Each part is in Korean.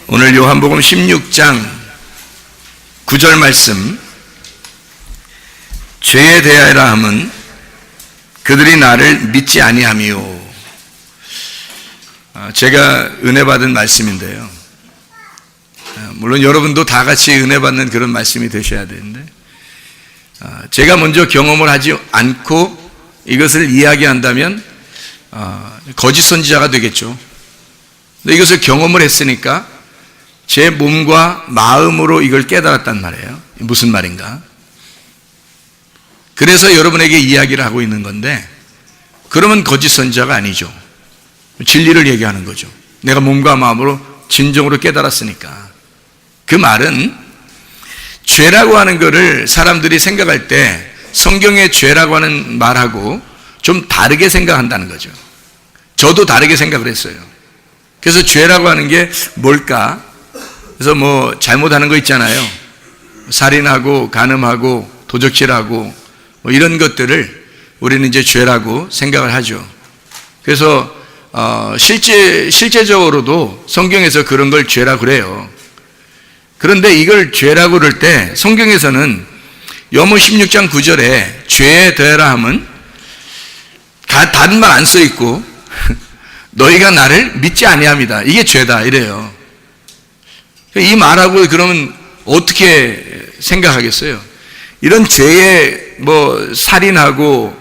오늘 요한복음 16장 9절 말씀, 죄에 대하여라 함은 그들이 나를 믿지 아니함이요. 제가 은혜 받은 말씀인데요. 물론 여러분도 다 같이 은혜 받는 그런 말씀이 되셔야 되는데, 제가 먼저 경험을 하지 않고 이것을 이야기한다면 거짓 선지자가 되겠죠. 근데 이것을 경험을 했으니까 제 몸과 마음으로 이걸 깨달았단 말이에요. 무슨 말인가? 그래서 여러분에게 이야기를 하고 있는 건데, 그러면 거짓 선지자가 아니죠. 진리를 얘기하는 거죠. 내가 몸과 마음으로 진정으로 깨달았으니까. 그 말은 죄라고 하는 것을 사람들이 생각할 때 성경의 죄라고 하는 말하고 좀 다르게 생각한다는 거죠. 저도 다르게 생각을 했어요. 그래서 죄라고 하는 게 뭘까? 그래서 뭐 잘못하는 거 있잖아요. 살인하고 간음하고 도적질하고 뭐 이런 것들을 우리는 이제 죄라고 생각을 하죠. 그래서 실제적으로도 성경에서 그런 걸 죄라고 그래요. 그런데 이걸 죄라고 그럴 때 성경에서는 요한 16장 9절에 죄에 대하여라 함은 다른 말 안 써 있고 너희가 나를 믿지 아니함이다. 이게 죄다 이래요. 이 말하고 그러면 어떻게 생각하겠어요? 이런 죄에 뭐 살인하고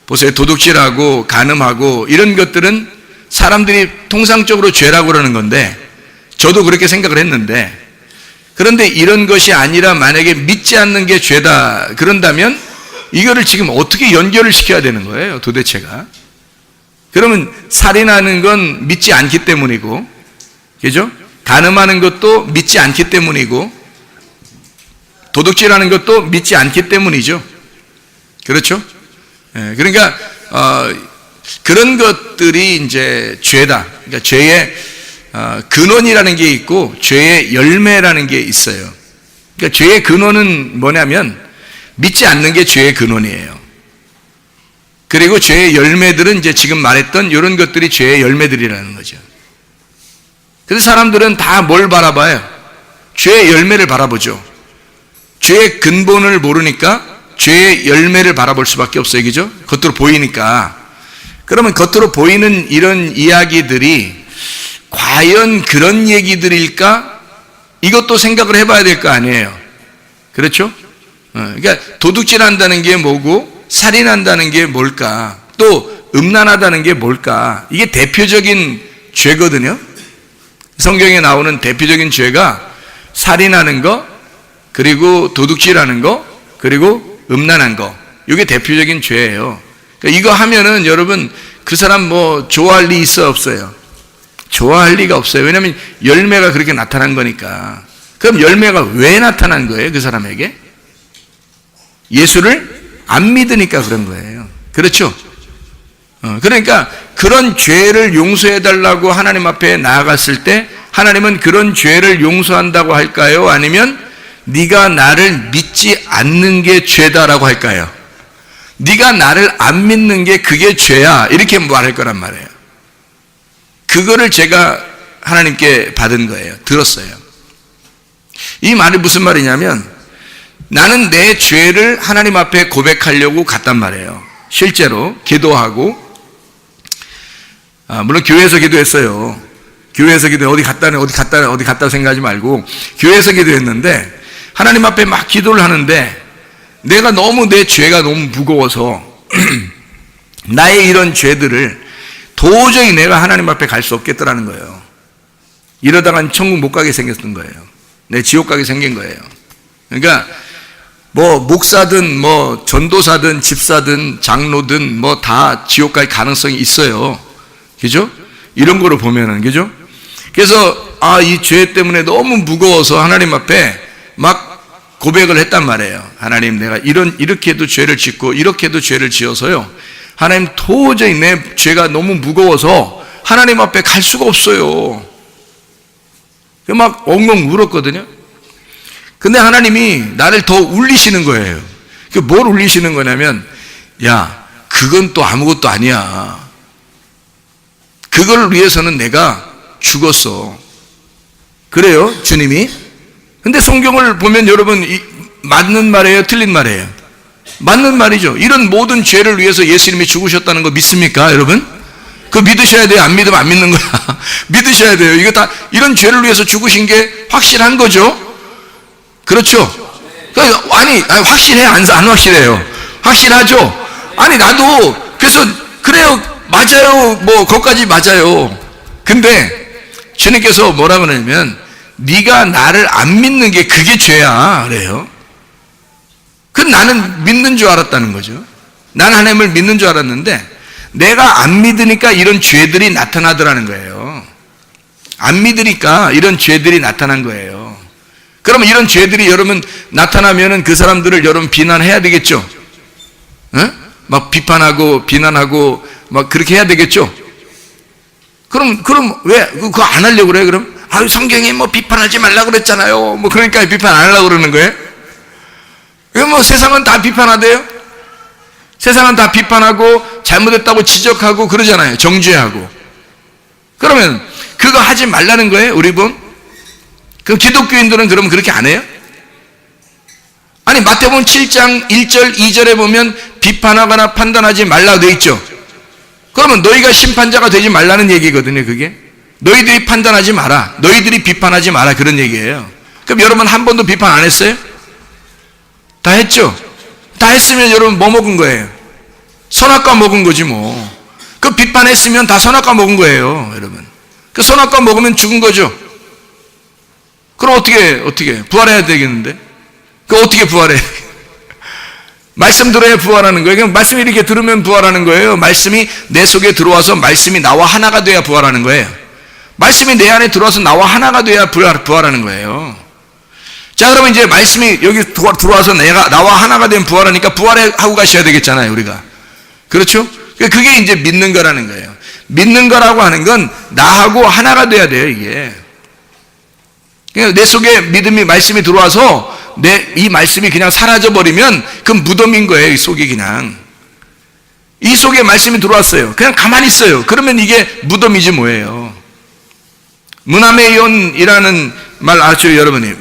보세요, 도둑질하고 간음하고 이런 것들은 사람들이 통상적으로 죄라고 그러는 건데, 저도 그렇게 생각을 했는데, 그런데 이런 것이 아니라 만약에 믿지 않는 게 죄다 그런다면 이거를 지금 어떻게 연결을 시켜야 되는 거예요, 도대체가? 그러면 살인하는 건 믿지 않기 때문이고, 그죠? 간음하는 것도 믿지 않기 때문이고, 도둑질하는 것도 믿지 않기 때문이죠. 그렇죠? 그러니까 그런 것들이 이제 죄다. 그러니까 죄의 근원이라는 게 있고 죄의 열매라는 게 있어요. 그러니까 죄의 근원은 뭐냐면 믿지 않는 게 죄의 근원이에요. 그리고 죄의 열매들은 이제 지금 말했던 이런 것들이 죄의 열매들이라는 거죠. 그래서 사람들은 다 뭘 바라봐요? 죄의 열매를 바라보죠. 죄의 근본을 모르니까 죄의 열매를 바라볼 수밖에 없어요. 그죠? 겉으로 보이니까. 그러면 겉으로 보이는 이런 이야기들이 과연 그런 얘기들일까? 이것도 생각을 해봐야 될 거 아니에요. 그렇죠? 그러니까 도둑질한다는 게 뭐고 살인한다는 게 뭘까? 또 음란하다는 게 뭘까? 이게 대표적인 죄거든요. 성경에 나오는 대표적인 죄가 살인하는 거, 그리고 도둑질하는 거, 그리고 음란한 거. 이게 대표적인 죄예요. 그러니까 이거 하면은 여러분 그 사람 뭐 좋아할 리 있어 없어요? 좋아할 리가 없어요. 왜냐하면 열매가 그렇게 나타난 거니까. 그럼 열매가 왜 나타난 거예요, 그 사람에게? 예수를 안 믿으니까 그런 거예요. 그렇죠? 그러니까 그런 죄를 용서해 달라고 하나님 앞에 나아갔을 때 하나님은 그런 죄를 용서한다고 할까요? 아니면 네가 나를 믿지 않는 게 죄다라고 할까요? 네가 나를 안 믿는 게 그게 죄야, 이렇게 말할 거란 말이에요. 그거를 제가 하나님께 받은 거예요. 들었어요. 이 말이 무슨 말이냐면, 나는 내 죄를 하나님 앞에 고백하려고 갔단 말이에요. 실제로 기도하고, 물론 교회에서 기도했어요. 교회에서 기도, 어디 갔다 생각하지 말고 교회에서 기도했는데, 하나님 앞에 막 기도를 하는데 내가 너무 내 죄가 너무 무거워서 나의 이런 죄들을 도저히 내가 하나님 앞에 갈 수 없겠더라는 거예요. 이러다간 천국 못 가게 생겼던 거예요. 내 지옥 가게 생긴 거예요. 그러니까 뭐 목사든 뭐 전도사든 집사든 장로든 뭐 다 지옥 갈 가능성이 있어요. 그죠? 이런 거로 보면은, 그죠? 그래서 이 죄 때문에 너무 무거워서 하나님 앞에 막 고백을 했단 말이에요. 하나님, 내가 이렇게도 죄를 짓고 이렇게도 죄를 지어서요, 하나님 도저히 내 죄가 너무 무거워서 하나님 앞에 갈 수가 없어요. 막 엉엉 울었거든요. 근데 하나님이 나를 더 울리시는 거예요. 뭘 울리시는 거냐면, 야, 그건 또 아무것도 아니야. 그걸 위해서는 내가 죽었어. 그래요, 주님이. 근데 성경을 보면 여러분, 맞는 말이에요, 틀린 말이에요? 맞는 말이죠. 이런 모든 죄를 위해서 예수님이 죽으셨다는 거 믿습니까, 여러분? 그거 믿으셔야 돼요? 안 믿으면 안 믿는 거야. 믿으셔야 돼요. 이거 다 이런 죄를 위해서 죽으신 게 확실한 거죠? 그렇죠? 아니 확실해? 안 확실해요? 확실하죠? 아니, 나도, 그래서, 그래요, 맞아요, 뭐, 거기까지 맞아요. 근데, 주님께서 뭐라 그러냐면, 네가 나를 안 믿는 게 그게 죄야, 그래요. 나는 믿는 줄 알았다는 거죠. 나는 하나님을 믿는 줄 알았는데, 내가 안 믿으니까 이런 죄들이 나타나더라는 거예요. 안 믿으니까 이런 죄들이 나타난 거예요. 그러면 이런 죄들이 여러분 나타나면은 그 사람들을 여러분 비난해야 되겠죠? 응? 막 비판하고 비난하고 막 그렇게 해야 되겠죠? 그럼 왜 그거 안 하려고 그래요? 그럼 성경이 뭐 비판하지 말라고 그랬잖아요. 뭐 그러니까 비판 안 하려고 그러는 거예요? 이거 뭐 세상은 다 비판하대요? 세상은 다 비판하고 잘못했다고 지적하고 그러잖아요. 정죄하고. 그러면 그거 하지 말라는 거예요, 우리 분? 그럼 기독교인들은 그러면 그렇게 안 해요? 아니, 마태복음 7장 1절 2절에 보면 비판하거나 판단하지 말라고 돼 있죠. 그러면 너희가 심판자가 되지 말라는 얘기거든요, 그게. 너희들이 판단하지 마라, 너희들이 비판하지 마라, 그런 얘기예요. 그럼 여러분 한 번도 비판 안 했어요? 다 했죠? 다 했으면 여러분 뭐 먹은 거예요? 선악과 먹은 거지 뭐. 그 비판했으면 다 선악과 먹은 거예요, 여러분. 그 선악과 먹으면 죽은 거죠. 그럼 어떻게 부활해야 되겠는데? 그 어떻게 부활해? 말씀 들어야 부활하는 거예요. 그냥 말씀이 이렇게 들으면 부활하는 거예요. 말씀이 내 속에 들어와서 말씀이 나와 하나가 돼야 부활하는 거예요. 말씀이 내 안에 들어와서 나와 하나가 돼야 부활하는 거예요. 자, 그러면 이제 말씀이 여기 들어와서 나와 하나가 된 부활하니까 부활하고 가셔야 되겠잖아요, 우리가. 그렇죠? 그게 이제 믿는 거라는 거예요. 믿는 거라고 하는 건 나하고 하나가 돼야 돼요, 이게. 그러니까 내 속에 믿음이, 말씀이 들어와서 이 말씀이 그냥 사라져버리면 그건 무덤인 거예요, 이 속이 그냥. 이 속에 말씀이 들어왔어요. 그냥 가만히 있어요. 그러면 이게 무덤이지 뭐예요. 무나메이온이라는 말 아시죠, 여러분이?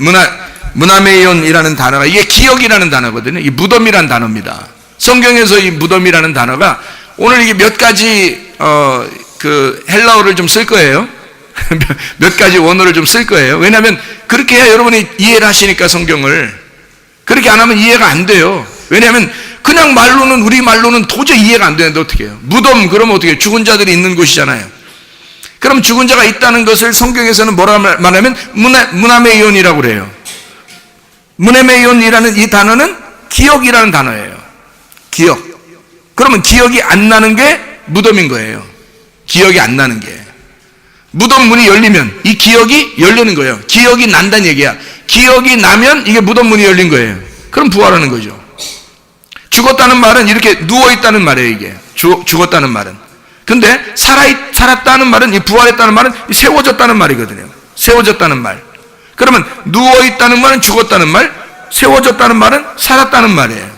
무나메이온이라는 단어가, 이게 기억이라는 단어거든요. 이 무덤이라는 단어입니다. 성경에서 이 무덤이라는 단어가 오늘 이게 몇 가지 그 헬라어를 좀 쓸 거예요. 몇 가지 원어를 좀 쓸 거예요. 왜냐하면 그렇게 해야 여러분이 이해를 하시니까, 성경을. 그렇게 안 하면 이해가 안 돼요. 왜냐하면 그냥 말로는, 우리 말로는 도저히 이해가 안 되는데 어떻게 해요? 무덤, 그러면 어떻게 해요? 죽은 자들이 있는 곳이잖아요. 그럼 죽은 자가 있다는 것을 성경에서는 뭐라 말하면 무나메이온이라고 그래요. 무나메이온이라는 이 단어는 기억이라는 단어예요. 기억. 그러면 기억이 안 나는 게 무덤인 거예요. 기억이 안 나는 게. 무덤 문이 열리면 이 기억이 열리는 거예요. 기억이 난다는 얘기야. 기억이 나면 이게 무덤 문이 열린 거예요. 그럼 부활하는 거죠. 죽었다는 말은 이렇게 누워있다는 말이에요, 이게. 죽었다는 말은. 근데 살았다는 말은, 이 부활했다는 말은 세워졌다는 말이거든요. 세워졌다는 말. 그러면 누워있다는 말은 죽었다는 말, 세워졌다는 말은 살았다는 말이에요.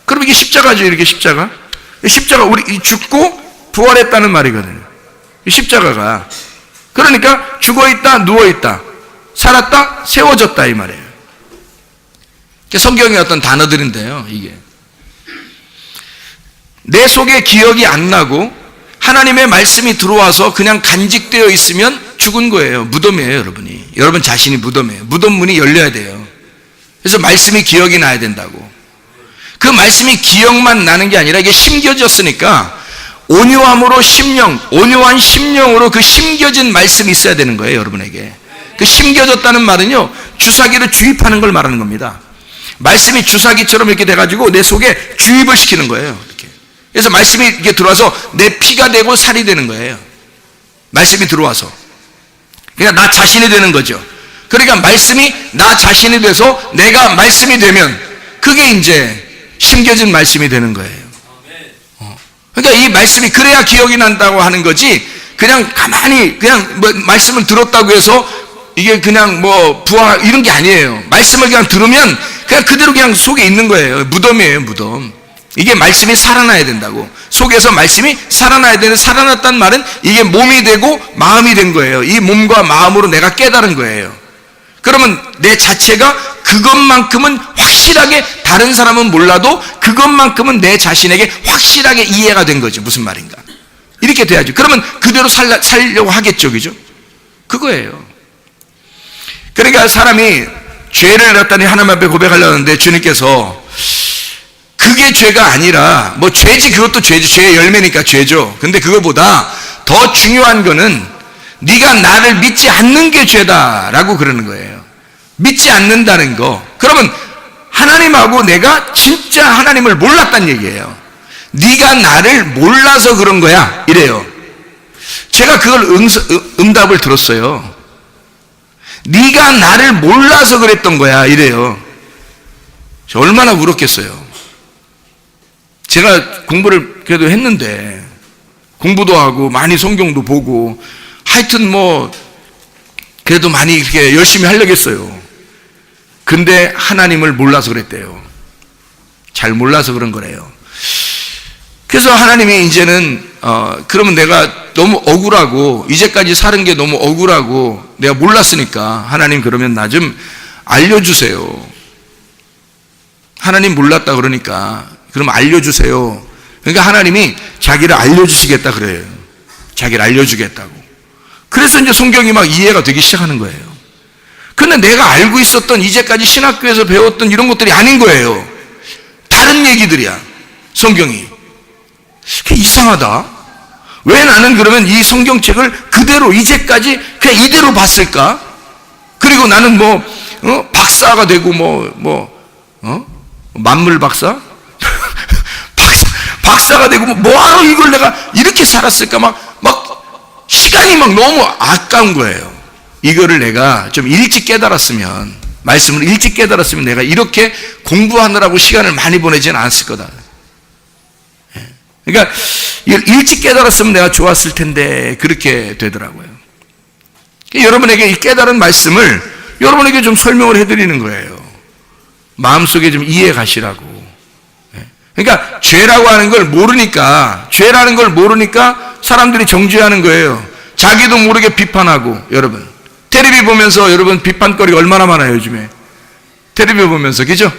그럼 이게 십자가죠, 이렇게 십자가. 십자가, 우리 죽고 부활했다는 말이거든요. 이 십자가가. 그러니까 죽어있다, 누워있다, 살았다, 세워졌다, 이 말이에요. 성경의 어떤 단어들인데요, 이게. 내 속에 기억이 안 나고 하나님의 말씀이 들어와서 그냥 간직되어 있으면 죽은 거예요. 무덤이에요, 여러분이. 여러분 자신이 무덤이에요. 무덤 문이 열려야 돼요. 그래서 말씀이 기억이 나야 된다고. 그 말씀이 기억만 나는 게 아니라 이게 심겨졌으니까 온유함으로 심령, 온유한 심령으로 그 심겨진 말씀이 있어야 되는 거예요, 여러분에게. 그 심겨졌다는 말은요, 주사기를 주입하는 걸 말하는 겁니다. 말씀이 주사기처럼 이렇게 돼가지고 내 속에 주입을 시키는 거예요, 이렇게. 그래서 말씀이 이게 들어와서 내 피가 되고 살이 되는 거예요. 말씀이 들어와서. 그러니까 나 자신이 되는 거죠. 그러니까 말씀이 나 자신이 돼서 내가 말씀이 되면 그게 이제 심겨진 말씀이 되는 거예요. 그러니까 이 말씀이 그래야 기억이 난다고 하는 거지, 그냥 가만히 그냥 뭐 말씀을 들었다고 해서 이게 그냥 뭐 부활 이런 게 아니에요. 말씀을 그냥 들으면 그냥 그대로 그냥 속에 있는 거예요. 무덤이에요, 무덤. 이게 말씀이 살아나야 된다고. 속에서 말씀이 살아나야 되는, 살아났다는 말은 이게 몸이 되고 마음이 된 거예요. 이 몸과 마음으로 내가 깨달은 거예요. 그러면 내 자체가 그것만큼은 확실하게, 다른 사람은 몰라도 그것만큼은 내 자신에게 확실하게 이해가 된 거죠. 무슨 말인가. 이렇게 돼야죠. 그러면 그대로 살려고 하겠죠. 그죠? 그거예요. 그러니까 사람이 죄를 갖다니 하나님 앞에 고백하려는데 주님께서 그게 죄가 아니라, 뭐 죄지, 그것도 죄죠. 죄의 열매니까 죄죠. 근데 그거보다 더 중요한 거는 네가 나를 믿지 않는 게 죄다라고 그러는 거예요. 믿지 않는다는 거. 그러면 하나님하고 내가 진짜 하나님을 몰랐다는 얘기예요. 네가 나를 몰라서 그런 거야, 이래요. 제가 그걸 응답을 들었어요. 네가 나를 몰라서 그랬던 거야, 이래요. 저 얼마나 울었겠어요. 제가 공부를 그래도 했는데, 공부도 하고 많이 성경도 보고 하여튼 뭐 그래도 많이 이렇게 열심히 하려고 했어요. 근데 하나님을 몰라서 그랬대요. 잘 몰라서 그런 거래요. 그래서 하나님이 이제는 그러면 내가 너무 억울하고, 이제까지 사는 게 너무 억울하고 내가 몰랐으니까 하나님 그러면 나 좀 알려주세요. 하나님 몰랐다 그러니까 그럼 알려주세요. 그러니까 하나님이 자기를 알려주시겠다 그래요. 자기를 알려주겠다고. 그래서 이제 성경이 막 이해가 되기 시작하는 거예요. 근데 내가 알고 있었던, 이제까지 신학교에서 배웠던 이런 것들이 아닌 거예요. 다른 얘기들이야, 성경이. 이상하다. 왜 나는 그러면 이 성경책을 그대로 이제까지 그냥 이대로 봤을까? 그리고 나는 박사가 되고 만물 박사? 박사가 되고 뭐하러 이걸 내가 이렇게 살았을까? 막 시간이 막 너무 아까운 거예요. 이거를 내가 좀 일찍 깨달았으면, 말씀을 일찍 깨달았으면 내가 이렇게 공부하느라고 시간을 많이 보내지는 않았을 거다. 그러니까 일찍 깨달았으면 내가 좋았을 텐데 그렇게 되더라고요. 여러분에게 이 깨달은 말씀을 여러분에게 좀 설명을 해드리는 거예요. 마음속에 좀 이해 가시라고. 그러니까 죄라고 하는 걸 모르니까, 죄라는 걸 모르니까 사람들이 정죄하는 거예요. 자기도 모르게 비판하고. 여러분 텔레비 보면서 여러분 비판거리가 얼마나 많아요 요즘에. 텔레비 보면서, 그죠?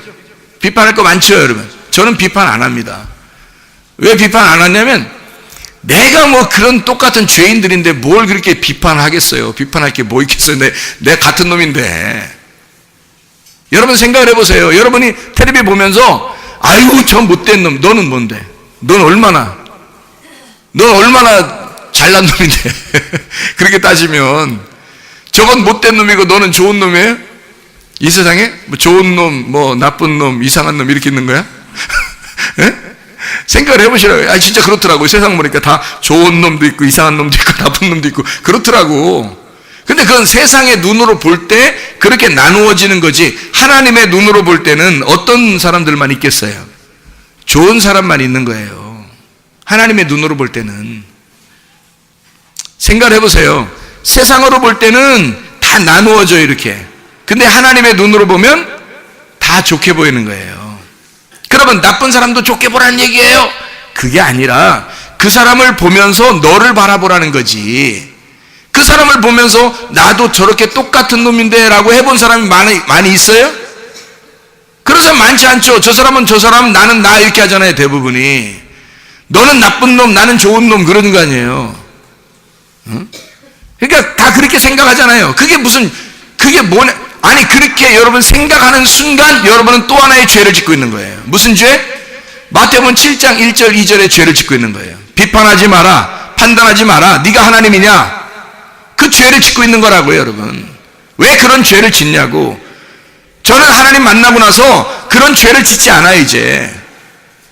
비판할 거 많죠 여러분. 저는 비판 안 합니다. 왜 비판 안 하냐면, 내가 뭐 그런 똑같은 죄인들인데 뭘 그렇게 비판하겠어요. 비판할 게 뭐 있겠어요. 내 같은 놈인데. 여러분 생각을 해보세요. 여러분이 텔레비 보면서 아이고 저 못된 놈, 너는 뭔데? 넌 얼마나 잘난 놈인데. 그렇게 따지면 저건 못된 놈이고 너는 좋은 놈이에요? 이 세상에 뭐 좋은 놈, 뭐 나쁜 놈, 이상한 놈 이렇게 있는 거야? 생각을 해보시라고요. 진짜 그렇더라고요. 세상 보니까 다 좋은 놈도 있고 이상한 놈도 있고 나쁜 놈도 있고 그렇더라고. 근데 그건 세상의 눈으로 볼 때 그렇게 나누어지는 거지, 하나님의 눈으로 볼 때는 어떤 사람들만 있겠어요? 좋은 사람만 있는 거예요. 하나님의 눈으로 볼 때는. 생각을 해보세요. 세상으로 볼 때는 다 나누어져 이렇게. 근데 하나님의 눈으로 보면 다 좋게 보이는 거예요. 그러면 나쁜 사람도 좋게 보라는 얘기예요? 그게 아니라 그 사람을 보면서 너를 바라보라는 거지. 그 사람을 보면서 나도 저렇게 똑같은 놈인데 라고 해본 사람이 많이 있어요? 그런 사람 많지 않죠. 저 사람은 저 사람, 나는 나 이렇게 하잖아요 대부분이. 너는 나쁜 놈, 나는 좋은 놈, 그러는 거 아니에요. 응? 그러니까 다 그렇게 생각하잖아요. 그게 뭐냐? 아니 그렇게 여러분 생각하는 순간 여러분은 또 하나의 죄를 짓고 있는 거예요. 무슨 죄? 마태복음 7장 1절 2절에 죄를 짓고 있는 거예요. 비판하지 마라, 판단하지 마라, 네가 하나님이냐? 그 죄를 짓고 있는 거라고요 여러분. 왜 그런 죄를 짓냐고. 저는 하나님 만나고 나서 그런 죄를 짓지 않아요. 이제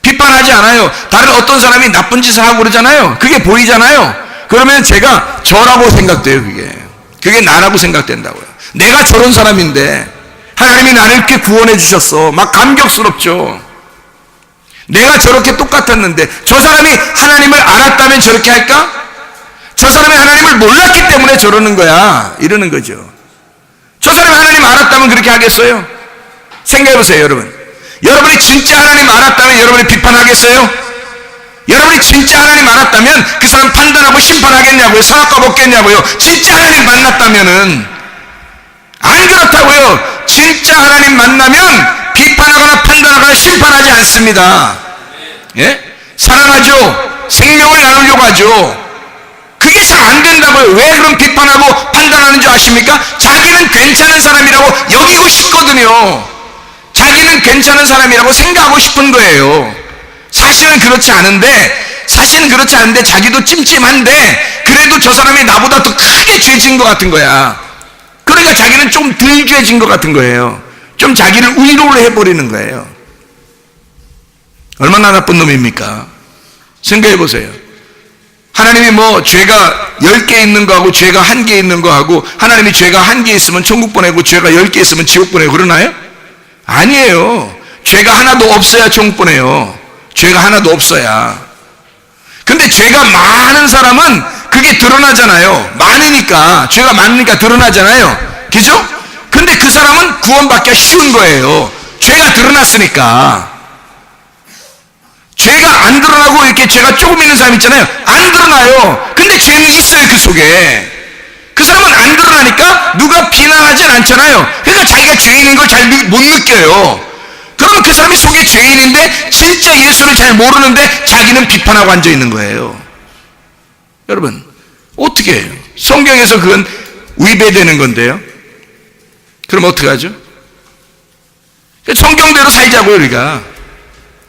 비판하지 않아요. 다른 어떤 사람이 나쁜 짓을 하고 그러잖아요. 그게 보이잖아요. 그러면 제가 저라고 생각돼요. 그게 나라고 생각된다고요. 내가 저런 사람인데 하나님이 나를 이렇게 구원해 주셨어. 막 감격스럽죠. 내가 저렇게 똑같았는데 저 사람이 하나님을 알았다면 저렇게 할까? 저 사람이 하나님을 몰랐기 때문에 저러는 거야, 이러는 거죠. 저 사람이 하나님 알았다면 그렇게 하겠어요? 생각해 보세요 여러분. 여러분이 진짜 하나님 알았다면 여러분이 비판하겠어요? 여러분이 진짜 하나님 알았다면 그 사람 판단하고 심판하겠냐고요? 상악과 먹겠냐고요? 진짜 하나님 만났다면은. 안 그렇다고요 진짜 하나님 만나면 비판하거나 판단하거나 심판하지 않습니다. 예? 사랑하죠. 생명을 나누려고 하죠. 그게 잘 안 된다고요. 왜 그럼 비판하고 판단하는 줄 아십니까? 자기는 괜찮은 사람이라고 여기고 싶거든요. 자기는 괜찮은 사람이라고 생각하고 싶은 거예요. 사실은 그렇지 않은데 자기도 찜찜한데 그래도 저 사람이 나보다 더 크게 죄진 것 같은 거야. 그러니까 자기는 좀 덜 죄진 것 같은 거예요. 좀 자기를 위로를 해버리는 거예요. 얼마나 나쁜 놈입니까? 생각해 보세요. 하나님이 뭐 죄가 10개 있는 거하고 죄가 1개 있는 거하고 하나님이 죄가 1개 있으면 천국 보내고 죄가 10개 있으면 지옥 보내고 그러나요? 아니에요. 죄가 하나도 없어야 천국 보내요. 죄가 하나도 없어야. 근데 죄가 많은 사람은 그게 드러나잖아요. 많으니까, 죄가 많으니까 드러나잖아요. 그죠? 근데 그 사람은 구원받기가 쉬운 거예요. 죄가 드러났으니까. 죄가 안 드러나고 이렇게 죄가 조금 있는 사람 있잖아요. 안 드러나요. 근데 죄는 있어요, 그 속에. 그 사람은 안 드러나니까 누가 비난하진 않잖아요. 그러니까 자기가 죄인인 걸 잘 못 느껴요. 그러면 그 사람이 속에 죄인인데 진짜 예수를 잘 모르는데 자기는 비판하고 앉아 있는 거예요. 여러분, 어떻게 해요? 성경에서 그건 위배되는 건데요. 그럼 어떻게 하죠? 성경대로 살자고요, 우리가.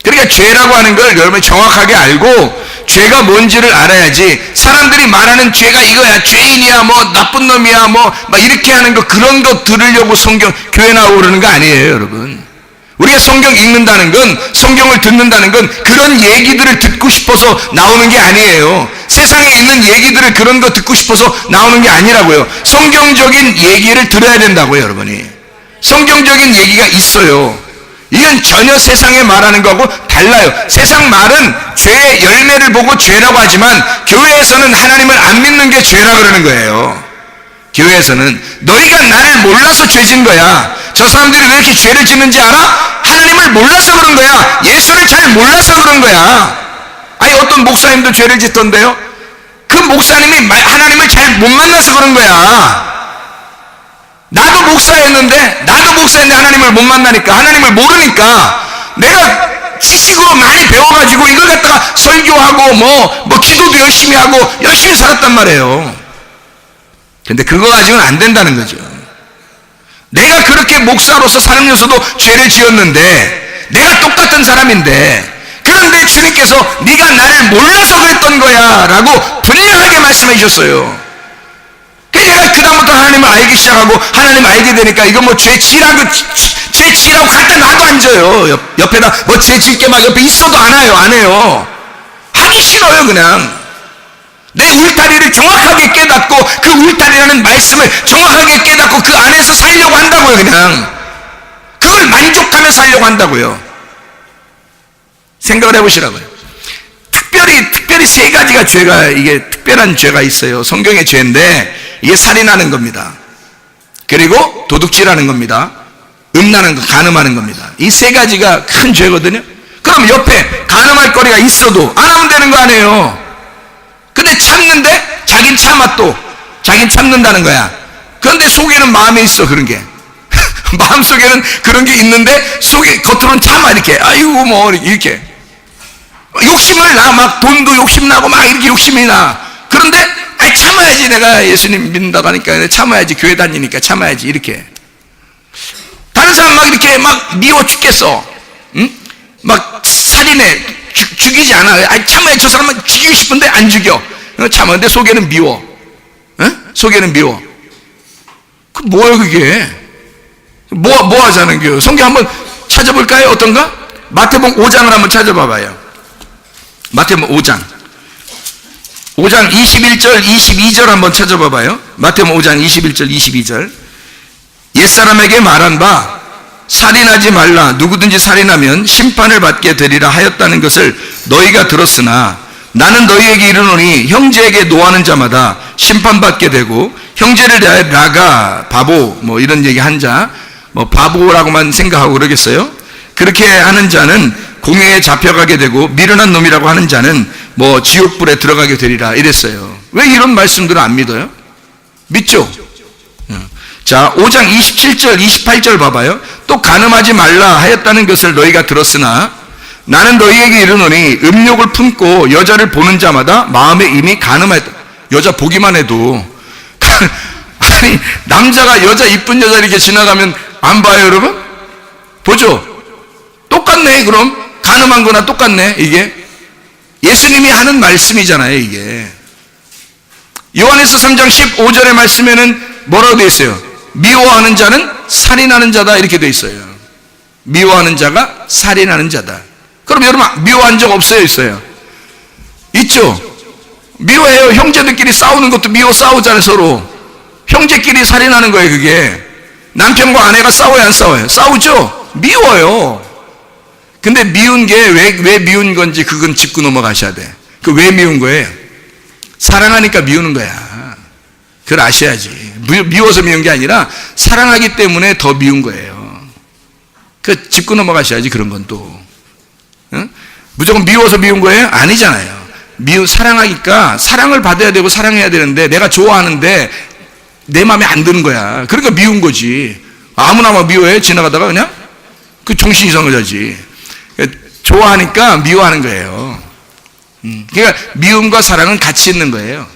그러니까 죄라고 하는 걸 여러분이 정확하게 알고 죄가 뭔지를 알아야지. 사람들이 말하는 죄가 이거야, 죄인이야, 뭐 나쁜 놈이야, 뭐 막 이렇게 하는 거, 그런 거 들으려고 성경 교회 나오고 그러는 거 아니에요, 여러분. 우리가 성경 읽는다는 건, 성경을 듣는다는 건 그런 얘기들을 듣고 싶어서 나오는 게 아니에요. 세상에 있는 얘기들을 그런 거 듣고 싶어서 나오는 게 아니라고요. 성경적인 얘기를 들어야 된다고요, 여러분이. 성경적인 얘기가 있어요. 이건 전혀 세상에 말하는 거하고 달라요. 세상 말은 죄의 열매를 보고 죄라고 하지만 교회에서는 하나님을 안 믿는 게 죄라 그러는 거예요. 교회에서는 너희가 나를 몰라서 죄진 거야. 저 사람들이 왜 이렇게 죄를 짓는지 알아? 하나님을 몰라서 그런 거야. 예수를 잘 몰라서 그런 거야. 아니, 어떤 목사님도 죄를 짓던데요. 그 목사님이 하나님을 잘 못 만나서 그런 거야. 나도 목사였는데 하나님을 못 만나니까, 하나님을 모르니까 내가 지식으로 많이 배워가지고 이걸 갖다가 설교하고 뭐 기도도 열심히 하고 열심히 살았단 말이에요. 근데 그거 가지고는 안 된다는 거죠. 내가 그렇게 목사로서 살면서도 죄를 지었는데 내가 똑같은 사람인데, 그런데 주님께서 네가 나를 몰라서 그랬던 거야 라고 분명하게 말씀해 주셨어요. 그러니까 그 다음부터 하나님을 알기 시작하고 하나님 알게 되니까 이거 뭐 죄 지라고 갖다 놔도 앉아요. 옆에다 뭐 죄 짓게 막 옆에 있어도 안 해요. 하기 싫어요. 그냥 내 울타리를 정확하게 깨닫고 그 울타리라는 말씀을 정확하게 깨닫고 그 안에서 살려고 한다고요. 그냥 그걸 만족하며 살려고 한다고요. 생각을 해보시라고요. 특별히 세 가지가 죄가, 이게 특별한 죄가 있어요. 성경의 죄인데 이게 살인하는 겁니다. 그리고 도둑질하는 겁니다. 음란한 거, 간음하는 겁니다. 이 세 가지가 큰 죄거든요. 그럼 옆에 간음할 거리가 있어도 안 하면 되는 거 아니에요. 근데 참는데 자긴 참아, 또 자긴 참는다는 거야. 그런데 속에는 마음에 있어, 그런 게. 마음속에는 그런 게 있는데 속에, 겉으로는 참아, 이렇게. 아이고 뭐 이렇게 욕심을 나, 막 돈도 욕심나고 막 이렇게 욕심이 나. 그런데 아이 참아야지, 내가 예수님 믿는다고 하니까 참아야지, 교회 다니니까 참아야지, 이렇게. 다른 사람 막 이렇게 막 미워 죽겠어, 응? 막 살인해, 죽이지 않아. 아이 참아야지, 저 사람은 죽이고 싶은데 안 죽여. 참았는데 속에는 미워. 응? 속에는 미워. 그 뭐야 그게? 뭐 하자는 거예요? 성경 한번 찾아볼까요? 어떤가? 마태복음 5장을 한번 찾아봐봐요. 마태복음 5장 21절 22절 한번 찾아봐봐요. 마태복음 5장 21절 22절. 옛사람에게 말한 바 살인하지 말라, 누구든지 살인하면 심판을 받게 되리라 하였다는 것을 너희가 들었으나 나는 너희에게 이르노니 형제에게 노하는 자마다 심판받게 되고 형제를 대하여 라가, 바보, 뭐 이런 얘기 한 자, 뭐 바보라고만 생각하고 그러겠어요? 그렇게 하는 자는 공회에 잡혀가게 되고 미련한 놈이라고 하는 자는 뭐 지옥불에 들어가게 되리라 이랬어요. 왜 이런 말씀들을 안 믿어요? 믿죠? 자, 5장 27절, 28절 봐봐요. 또 간음하지 말라 하였다는 것을 너희가 들었으나 나는 너희에게 이르노니 음욕을 품고 여자를 보는 자마다 마음에 이미 간음하였다. 여자 보기만 해도 아니, 남자가 여자 이쁜 여자 이렇게 지나가면 안 봐요, 여러분? 보죠? 똑같네. 그럼 간음한 거나 똑같네. 이게 예수님이 하는 말씀이잖아요, 이게. 요한에서 3장 15절의 말씀에는 뭐라고 되어 있어요? 미워하는 자는 살인하는 자다, 이렇게 되어 있어요. 미워하는 자가 살인하는 자다. 그럼 여러분 미워한 적 없어요, 있어요? 있죠? 미워해요. 형제들끼리 싸우는 것도 미워 싸우잖아요, 서로. 형제끼리 살인하는 거예요, 그게. 남편과 아내가 싸워요, 안 싸워요? 싸우죠? 미워요. 근데 미운 게 왜 미운 건지 그건 짚고 넘어가셔야 돼. 그 왜 미운 거예요? 사랑하니까 미우는 거야. 그걸 아셔야지. 미워서 미운 게 아니라 사랑하기 때문에 더 미운 거예요. 그 짚고 넘어가셔야지. 그런 건 또. 응? 무조건 미워서 미운 거예요? 아니잖아요. 사랑하니까 사랑을 받아야 되고 사랑해야 되는데 내가 좋아하는데 내 마음에 안 드는 거야. 그러니까 미운 거지. 아무나 막 미워해? 지나가다가 그냥? 그 정신 이상한 거지. 좋아하니까 미워하는 거예요. 그러니까 미움과 사랑은 같이 있는 거예요.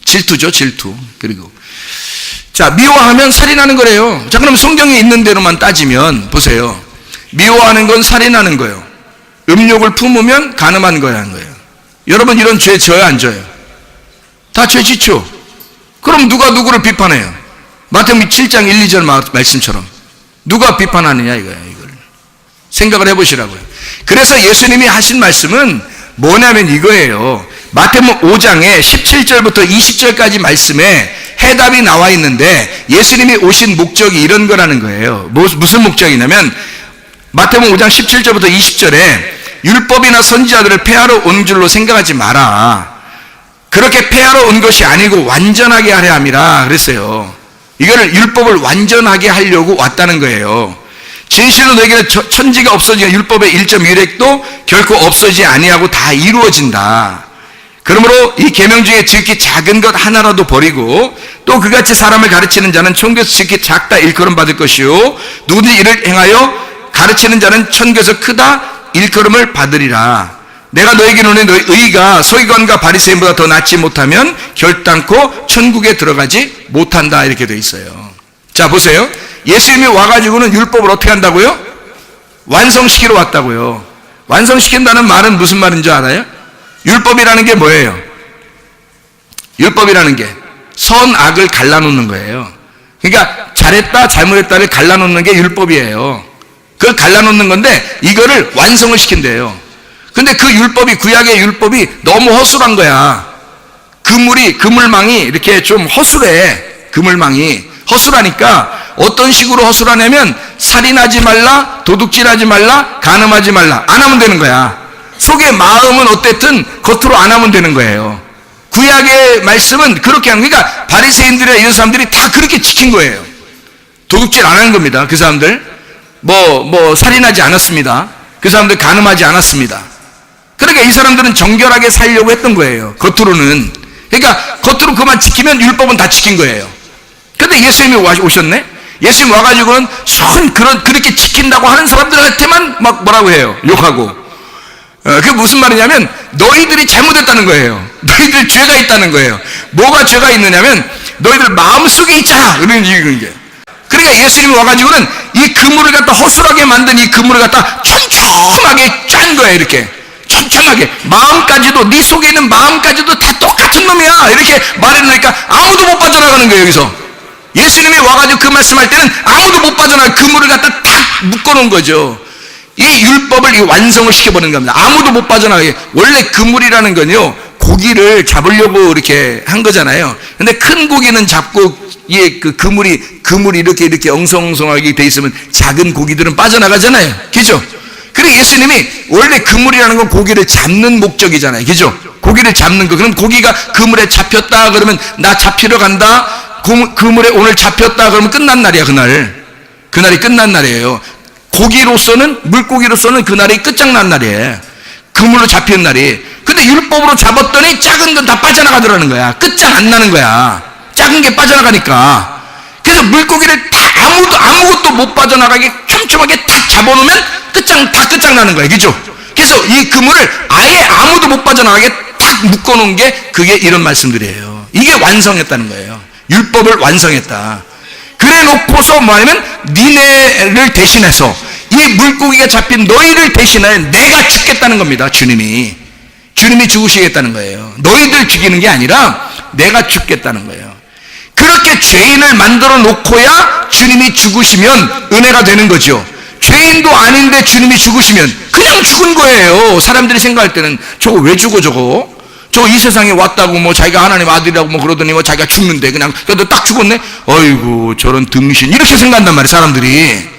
질투죠, 질투. 그리고 자, 미워하면 살인하는 거래요. 자, 그럼 성경에 있는 대로만 따지면 보세요. 미워하는 건 살인하는 거예요. 음욕을 품으면 간음하는 거야, 하는 거예요. 여러분 이런 죄 져요, 안 져요? 다 죄 지죠. 그럼 누가 누구를 비판해요? 마태복음 7장 1, 2절 말씀처럼 누가 비판하느냐 이거예요. 이걸 생각을 해보시라고요. 그래서 예수님이 하신 말씀은 뭐냐면 이거예요. 마태복음 5장에 17절부터 20절까지 말씀에 해답이 나와 있는데 예수님이 오신 목적이 이런 거라는 거예요. 무슨 목적이냐면 마태복음 5장 17절부터 20절에 율법이나 선지자들을 폐하러 온 줄로 생각하지 마라. 그렇게 폐하러 온 것이 아니고 완전하게 하려 함이라 그랬어요. 이거를 율법을 완전하게 하려고 왔다는 거예요. 진실로 너에게는 천지가 없어지면 율법의 1.1획도 결코 없어지지 아니하고 다 이루어진다. 그러므로 이 계명 중에 지극히 작은 것 하나라도 버리고 또 그같이 사람을 가르치는 자는 천국에서 지극히 작다 일컬음 받을 것이요 누구든지 이를 행하여 가르치는 자는 천국에서 크다 일컬음을 받으리라. 내가 너에게 이르노니 너희 의가 서기관과 바리새인보다 더 낫지 못하면 결단코 천국에 들어가지 못한다, 이렇게 돼 있어요. 자, 보세요. 예수님이 와가지고는 율법을 어떻게 한다고요? 완성시키러 왔다고요. 완성시킨다는 말은 무슨 말인 줄 알아요? 율법이라는 게 뭐예요? 율법이라는 게 선악을 갈라놓는 거예요. 그러니까 잘했다 잘못했다를 갈라놓는 게 율법이에요. 그걸 갈라놓는 건데 이거를 완성을 시킨대요. 근데 그 율법이, 구약의 율법이 너무 허술한 거야. 그물망이 이렇게 좀 허술해. 그물망이 허술하니까 어떤 식으로 허술하냐면 살인하지 말라, 도둑질하지 말라, 간음하지 말라 안 하면 되는 거야. 속의 마음은 어쨌든 겉으로 안 하면 되는 거예요. 구약의 말씀은 그렇게 하는, 그러니까 바리새인들이나 이런 사람들이 다 그렇게 지킨 거예요. 도둑질 안 하는 겁니다. 그 사람들 살인하지 않았습니다. 그 사람들 간음하지 않았습니다. 그러니까 이 사람들은 정결하게 살려고 했던 거예요. 겉으로는. 그러니까 겉으로 그만 지키면 율법은 다 지킨 거예요. 근데 예수님이 오셨네? 예수님 와가지고는 그렇게 지킨다고 하는 사람들한테만 막 뭐라고 해요? 욕하고. 그게 무슨 말이냐면 너희들이 잘못했다는 거예요. 너희들 죄가 있다는 거예요. 뭐가 죄가 있느냐면 너희들 마음속에 있잖아. 이런 게. 그러니까 예수님이 와가지고는 이 그물을 갖다 허술하게 만든 이 그물을 갖다 촘촘하게 짠 거예요. 이렇게 촘촘하게 마음까지도, 네 속에 있는 마음까지도 다 똑같은 놈이야, 이렇게 말해놓으니까 아무도 못 빠져나가는 거예요. 여기서 예수님이 와가지고 그 말씀할 때는 아무도 못 빠져나가, 그물을 갖다 딱 묶어놓은 거죠. 이 율법을 완성을 시켜버리는 겁니다. 아무도 못 빠져나가게. 원래 그물이라는 건요, 고기를 잡으려고 이렇게 한 거잖아요. 근데 큰 고기는 잡고 그 그물이 이렇게 엉성엉성하게 돼 있으면 작은 고기들은 빠져나가잖아요. 그죠? 그리고 예수님이 원래 그물이라는 건 고기를 잡는 목적이잖아요. 그죠? 고기를 잡는 거. 그럼 고기가 그물에 잡혔다 그러면 나 잡히러 간다. 그물에 오늘 잡혔다 그러면 끝난 날이야, 그날이 끝난 날이에요. 고기로서는, 물고기로서는 그날이 끝장난 날이에요. 그물로 잡힌 날이. 근데 율법으로 잡았더니 작은 건 다 빠져나가더라는 거야. 끝장 안 나는 거야. 작은 게 빠져나가니까. 그래서 물고기를 다 아무것도 못 빠져나가게 촘촘하게 딱 잡아놓으면 끝장나는 거예요. 그죠? 그래서 이 그물을 아예 아무도 못 빠져나가게 딱 묶어놓은 게 그게 이런 말씀들이에요. 이게 완성했다는 거예요. 율법을 완성했다. 그래 놓고서 뭐냐면 니네를 대신해서 이 물고기가 잡힌 너희를 대신해 내가 죽겠다는 겁니다. 주님이 죽으시겠다는 거예요. 너희들 죽이는 게 아니라 내가 죽겠다는 거예요. 그렇게 죄인을 만들어 놓고야 주님이 죽으시면 은혜가 되는 거죠. 죄인도 아닌데 주님이 죽으시면 그냥 죽은 거예요. 사람들이 생각할 때는 저거 왜 죽어 저거 이 세상에 왔다고 뭐 자기가 하나님 아들이라고 뭐 그러더니 뭐 자기가 죽는데 그냥 그래도 딱 죽었네. 어이구 저런 등신 이렇게 생각한단 말이에요. 사람들이.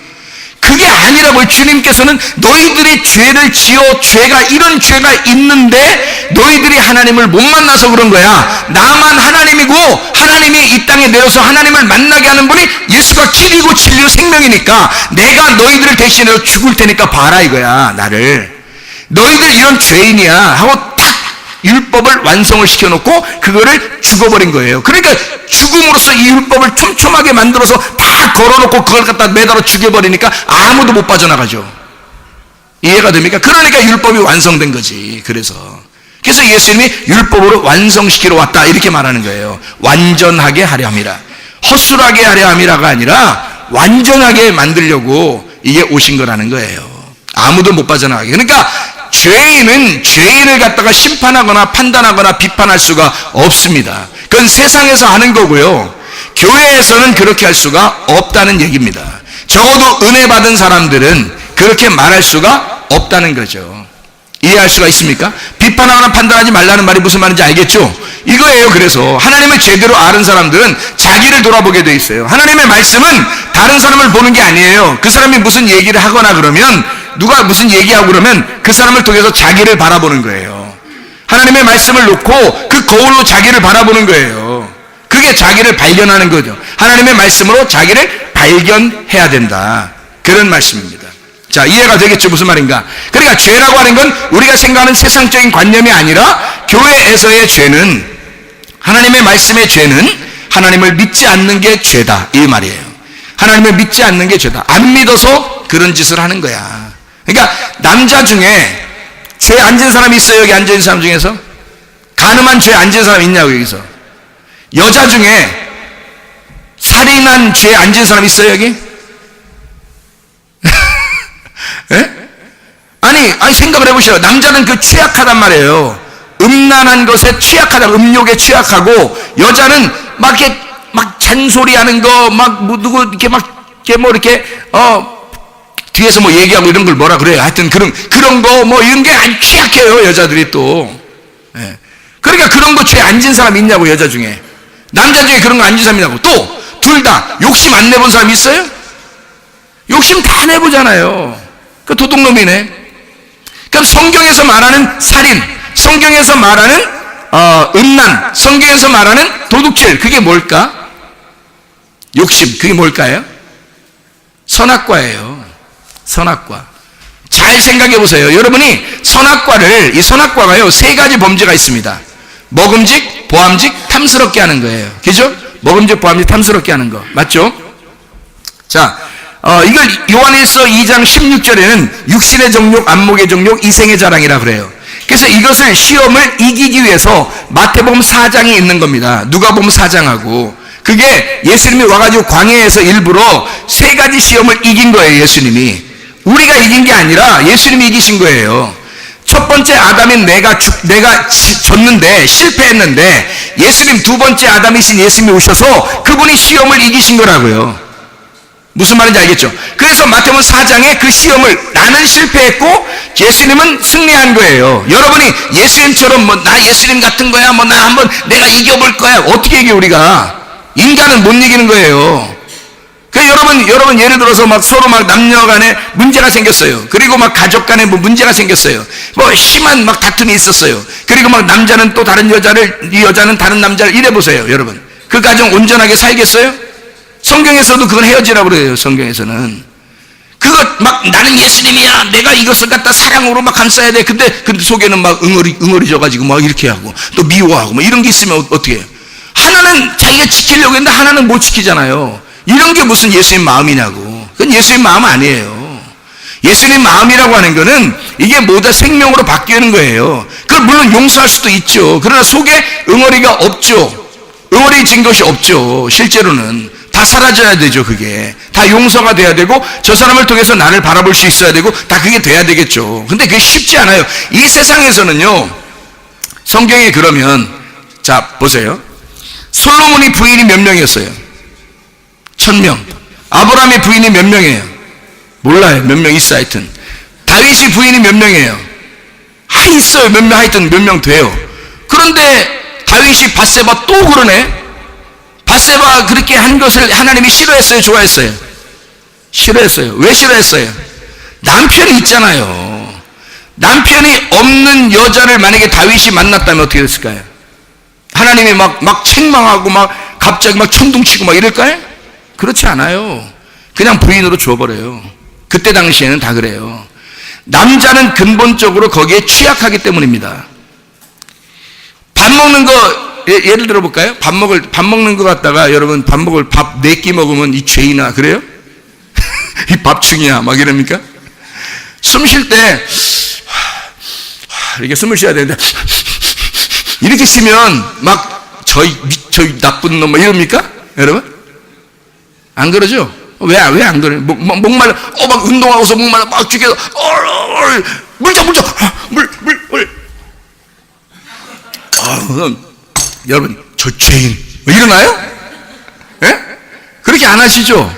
그게 아니라고요. 주님께서는 너희들이 죄를 지어 죄가 이런 죄가 있는데 너희들이 하나님을 못 만나서 그런 거야. 나만 하나님이고 하나님이 이 땅에 내려서 하나님을 만나게 하는 분이 예수가 길이고 진리고 생명이니까 내가 너희들을 대신해서 죽을 테니까 봐라 이거야. 나를 너희들 이런 죄인이야 하고 딱 율법을 완성을 시켜놓고 그거를 죽어버린 거예요. 그러니까 죽음으로써 이 율법을 촘촘하게 만들어서 다 걸어놓고 그걸 갖다 매달아 죽여버리니까 아무도 못 빠져나가죠. 이해가 됩니까? 그러니까 율법이 완성된 거지. 그래서 예수님이 율법으로 완성시키러 왔다 이렇게 말하는 거예요. 완전하게 하려 함이라. 허술하게 하려 함이라가 아니라 완전하게 만들려고 이게 오신 거라는 거예요. 아무도 못 빠져나가게. 그러니까 죄인은 죄인을 갖다가 심판하거나 판단하거나 비판할 수가 없습니다. 그건 세상에서 하는 거고요. 교회에서는 그렇게 할 수가 없다는 얘기입니다. 적어도 은혜 받은 사람들은 그렇게 말할 수가 없다는 거죠. 이해할 수가 있습니까? 비판하거나 판단하지 말라는 말이 무슨 말인지 알겠죠? 이거예요. 그래서 하나님을 제대로 아는 사람들은 자기를 돌아보게 돼 있어요. 하나님의 말씀은 다른 사람을 보는 게 아니에요. 그 사람이 무슨 얘기를 하거나 그러면 누가 무슨 얘기하고 그러면 그 사람을 통해서 자기를 바라보는 거예요. 하나님의 말씀을 놓고 그 거울로 자기를 바라보는 거예요. 그게 자기를 발견하는 거죠. 하나님의 말씀으로 자기를 발견해야 된다. 그런 말씀입니다. 자, 이해가 되겠죠? 무슨 말인가? 그러니까 죄라고 하는 건 우리가 생각하는 세상적인 관념이 아니라 교회에서의 죄는, 하나님의 말씀의 죄는 하나님을 믿지 않는 게 죄다 이 말이에요. 하나님을 믿지 않는 게 죄다. 안 믿어서 그런 짓을 하는 거야. 그러니까 남자 중에 죄 안 진 사람이 있어요? 여기 앉아있는 사람 중에서? 간음한 죄 안 진 사람 있냐고 여기서? 여자 중에 살인한 죄 안 진 사람 있어요 여기? 예? 아니 생각을 해보시죠. 남자는 그 취약하단 말이에요. 음란한 것에 취약하다, 음욕에 취약하고, 여자는 막 이렇게 막 잔소리하는 거, 막 누구 이렇게 뒤에서 뭐 얘기하고 이런 걸 뭐라 그래요. 하여튼 그런 거 뭐 이런 게 아주 취약해요 여자들이 또. 예. 그러니까 그런 거 죄 안 진 사람 있냐고 여자 중에. 남자 중에 그런 거 안 진 사람 있냐고. 또 둘 다 욕심 안 내본 사람 있어요? 욕심 다 내보잖아요. 그 도둑놈이네. 그럼 성경에서 말하는 살인, 성경에서 말하는 음란, 성경에서 말하는 도둑질, 그게 뭘까? 욕심, 그게 뭘까요? 선악과예요. 선악과. 잘 생각해 보세요. 여러분이 이 선악과가요, 세 가지 범죄가 있습니다. 먹음직, 보암직, 탐스럽게 하는 거예요. 그죠? 먹음직, 보암직, 탐스럽게 하는 거. 맞죠? 자, 이걸 요한일서 2장 16절에는 육신의 정욕, 안목의 정욕, 이생의 자랑이라 그래요. 그래서 이것을 시험을 이기기 위해서 마태복음 4장이 있는 겁니다. 누가복음 4장하고. 그게 예수님이 와가지고 광야에서 일부러 세 가지 시험을 이긴 거예요. 예수님이. 우리가 이긴 게 아니라 예수님이 이기신 거예요. 첫 번째 아담인 내가 졌는데, 실패했는데, 예수님 두 번째 아담이신 예수님이 오셔서 그분이 시험을 이기신 거라고요. 무슨 말인지 알겠죠? 그래서 마태복음 4장에 그 시험을, 나는 실패했고 예수님은 승리한 거예요. 여러분이 예수님처럼 나 예수님 같은 거야, 나 한번 내가 이겨볼 거야, 어떻게 이겨 우리가? 인간은 못 이기는 거예요. 여러분 예를 들어서 서로 남녀 간에 문제가 생겼어요. 그리고 가족 간에 문제가 생겼어요. 심한 다툼이 있었어요. 그리고 남자는 또 다른 여자를, 이 여자는 다른 남자를, 이래 보세요. 여러분 그 가정 온전하게 살겠어요? 성경에서도 그건 헤어지라고 그래요. 성경에서는 나는 예수님이야, 내가 이것을 갖다 사랑으로 감싸야 돼. 근데 속에는 응어리져가지고 이렇게 하고 또 미워하고 이런 게 있으면 어떻게 해요? 하나는 자기가 지키려고 했는데 하나는 못 지키잖아요. 이런 게 무슨 예수님 마음이냐고. 그건 예수님 마음 아니에요. 예수님 마음이라고 하는 거는 이게 모두 생명으로 바뀌는 거예요. 그걸 물론 용서할 수도 있죠. 그러나 속에 응어리가 없죠. 응어리진 것이 없죠. 실제로는 다 사라져야 되죠. 그게 다 용서가 돼야 되고 저 사람을 통해서 나를 바라볼 수 있어야 되고 다 그게 돼야 되겠죠. 근데 그게 쉽지 않아요. 이 세상에서는요, 성경에 그러면 자 보세요. 솔로몬이 부인이 몇 명이었어요? 1000명. 아브라함의 부인이 몇 명이에요? 몰라요. 몇 명 있어. 하여튼 다윗이 부인이 몇 명이에요? 있어요. 몇 명, 하여튼 몇 명 돼요. 그런데 다윗이 밧세바 또 그러네. 밧세바 그렇게 한 것을 하나님이 싫어했어요? 좋아했어요? 싫어했어요. 왜 싫어했어요? 남편이 있잖아요. 남편이 없는 여자를 만약에 다윗이 만났다면 어떻게 됐을까요? 하나님이 막 책망하고 막 갑자기 막 천둥치고 막 이럴까요? 그렇지 않아요. 그냥 부인으로 줘버려요. 그때 당시에는 다 그래요. 남자는 근본적으로 거기에 취약하기 때문입니다. 밥 먹는 거 예를 들어 볼까요? 밥 먹는 거 갖다가 여러분 밥 4끼 먹으면 이 죄이나 그래요? 이 밥충이야 막 이럽니까? 숨 쉴 때 이렇게 숨을 쉬어야 되는데 이렇게 쉬면 막 저희 나쁜 놈 막 이럽니까? 여러분? 안 그러죠? 왜 안 그래요? 목말라, 막 운동하고서 목말라, 막 죽여서, 물. 여러분, 저 죄인. 뭐 일어나요? 예? 그렇게 안 하시죠?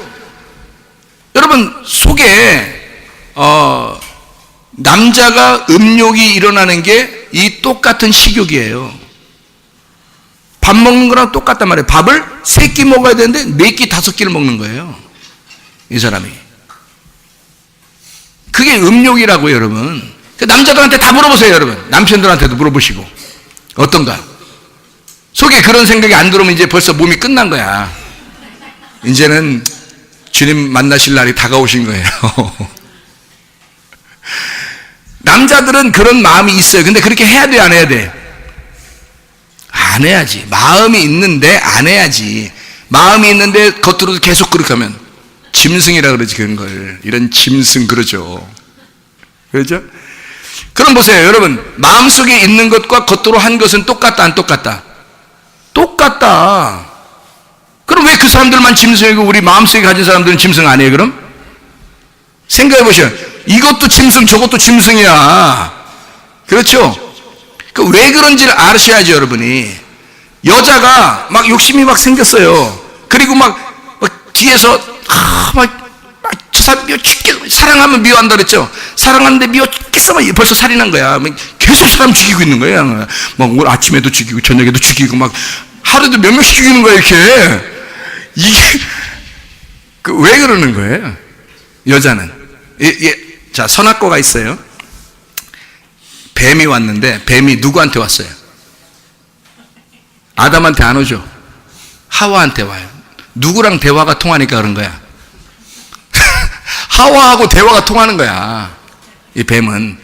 여러분, 속에, 남자가 음욕이 일어나는 게 이 똑같은 식욕이에요. 밥 먹는 거랑 똑같단 말이에요. 밥을 3끼 먹어야 되는데 4끼, 5끼를 먹는 거예요. 이 사람이. 그게 음욕이라고요, 여러분. 남자들한테 다 물어보세요, 여러분. 남편들한테도 물어보시고. 어떤가? 속에 그런 생각이 안 들어오면 이제 벌써 몸이 끝난 거야. 이제는 주님 만나실 날이 다가오신 거예요. 남자들은 그런 마음이 있어요. 근데 그렇게 해야 돼, 안 해야 돼? 안 해야지. 마음이 있는데 안 해야지. 마음이 있는데 겉으로도 계속 그렇게 하면 짐승이라 그러지, 그런 걸. 이런 짐승 그러죠. 그렇죠? 그럼 보세요, 여러분. 마음속에 있는 것과 겉으로 한 것은 똑같다, 안 똑같다? 똑같다. 그럼 왜 그 사람들만 짐승이고 우리 마음속에 가진 사람들은 짐승 아니에요, 그럼? 생각해 보세요. 이것도 짐승, 저것도 짐승이야. 그렇죠? 왜 그런지를 아셔야죠, 여러분이. 여자가 막 욕심이 막 생겼어요. 그리고 막 뒤에서 저 사람 미워 죽겠어. 사랑하면 미워한다 그랬죠. 사랑하는데 미워 죽겠어. 벌써 살인한 거야. 계속 사람 죽이고 있는 거야. 막 오늘 아침에도 죽이고 저녁에도 죽이고 막 하루도 몇 명씩 죽이는 거야, 이렇게. 이게 왜 그러는 거예요? 여자는. 자, 선악과가 있어요. 뱀이 왔는데 뱀이 누구한테 왔어요? 아담한테 안 오죠. 하와한테 와요. 누구랑 대화가 통하니까 그런 거야? 하와하고 대화가 통하는 거야. 이 뱀은.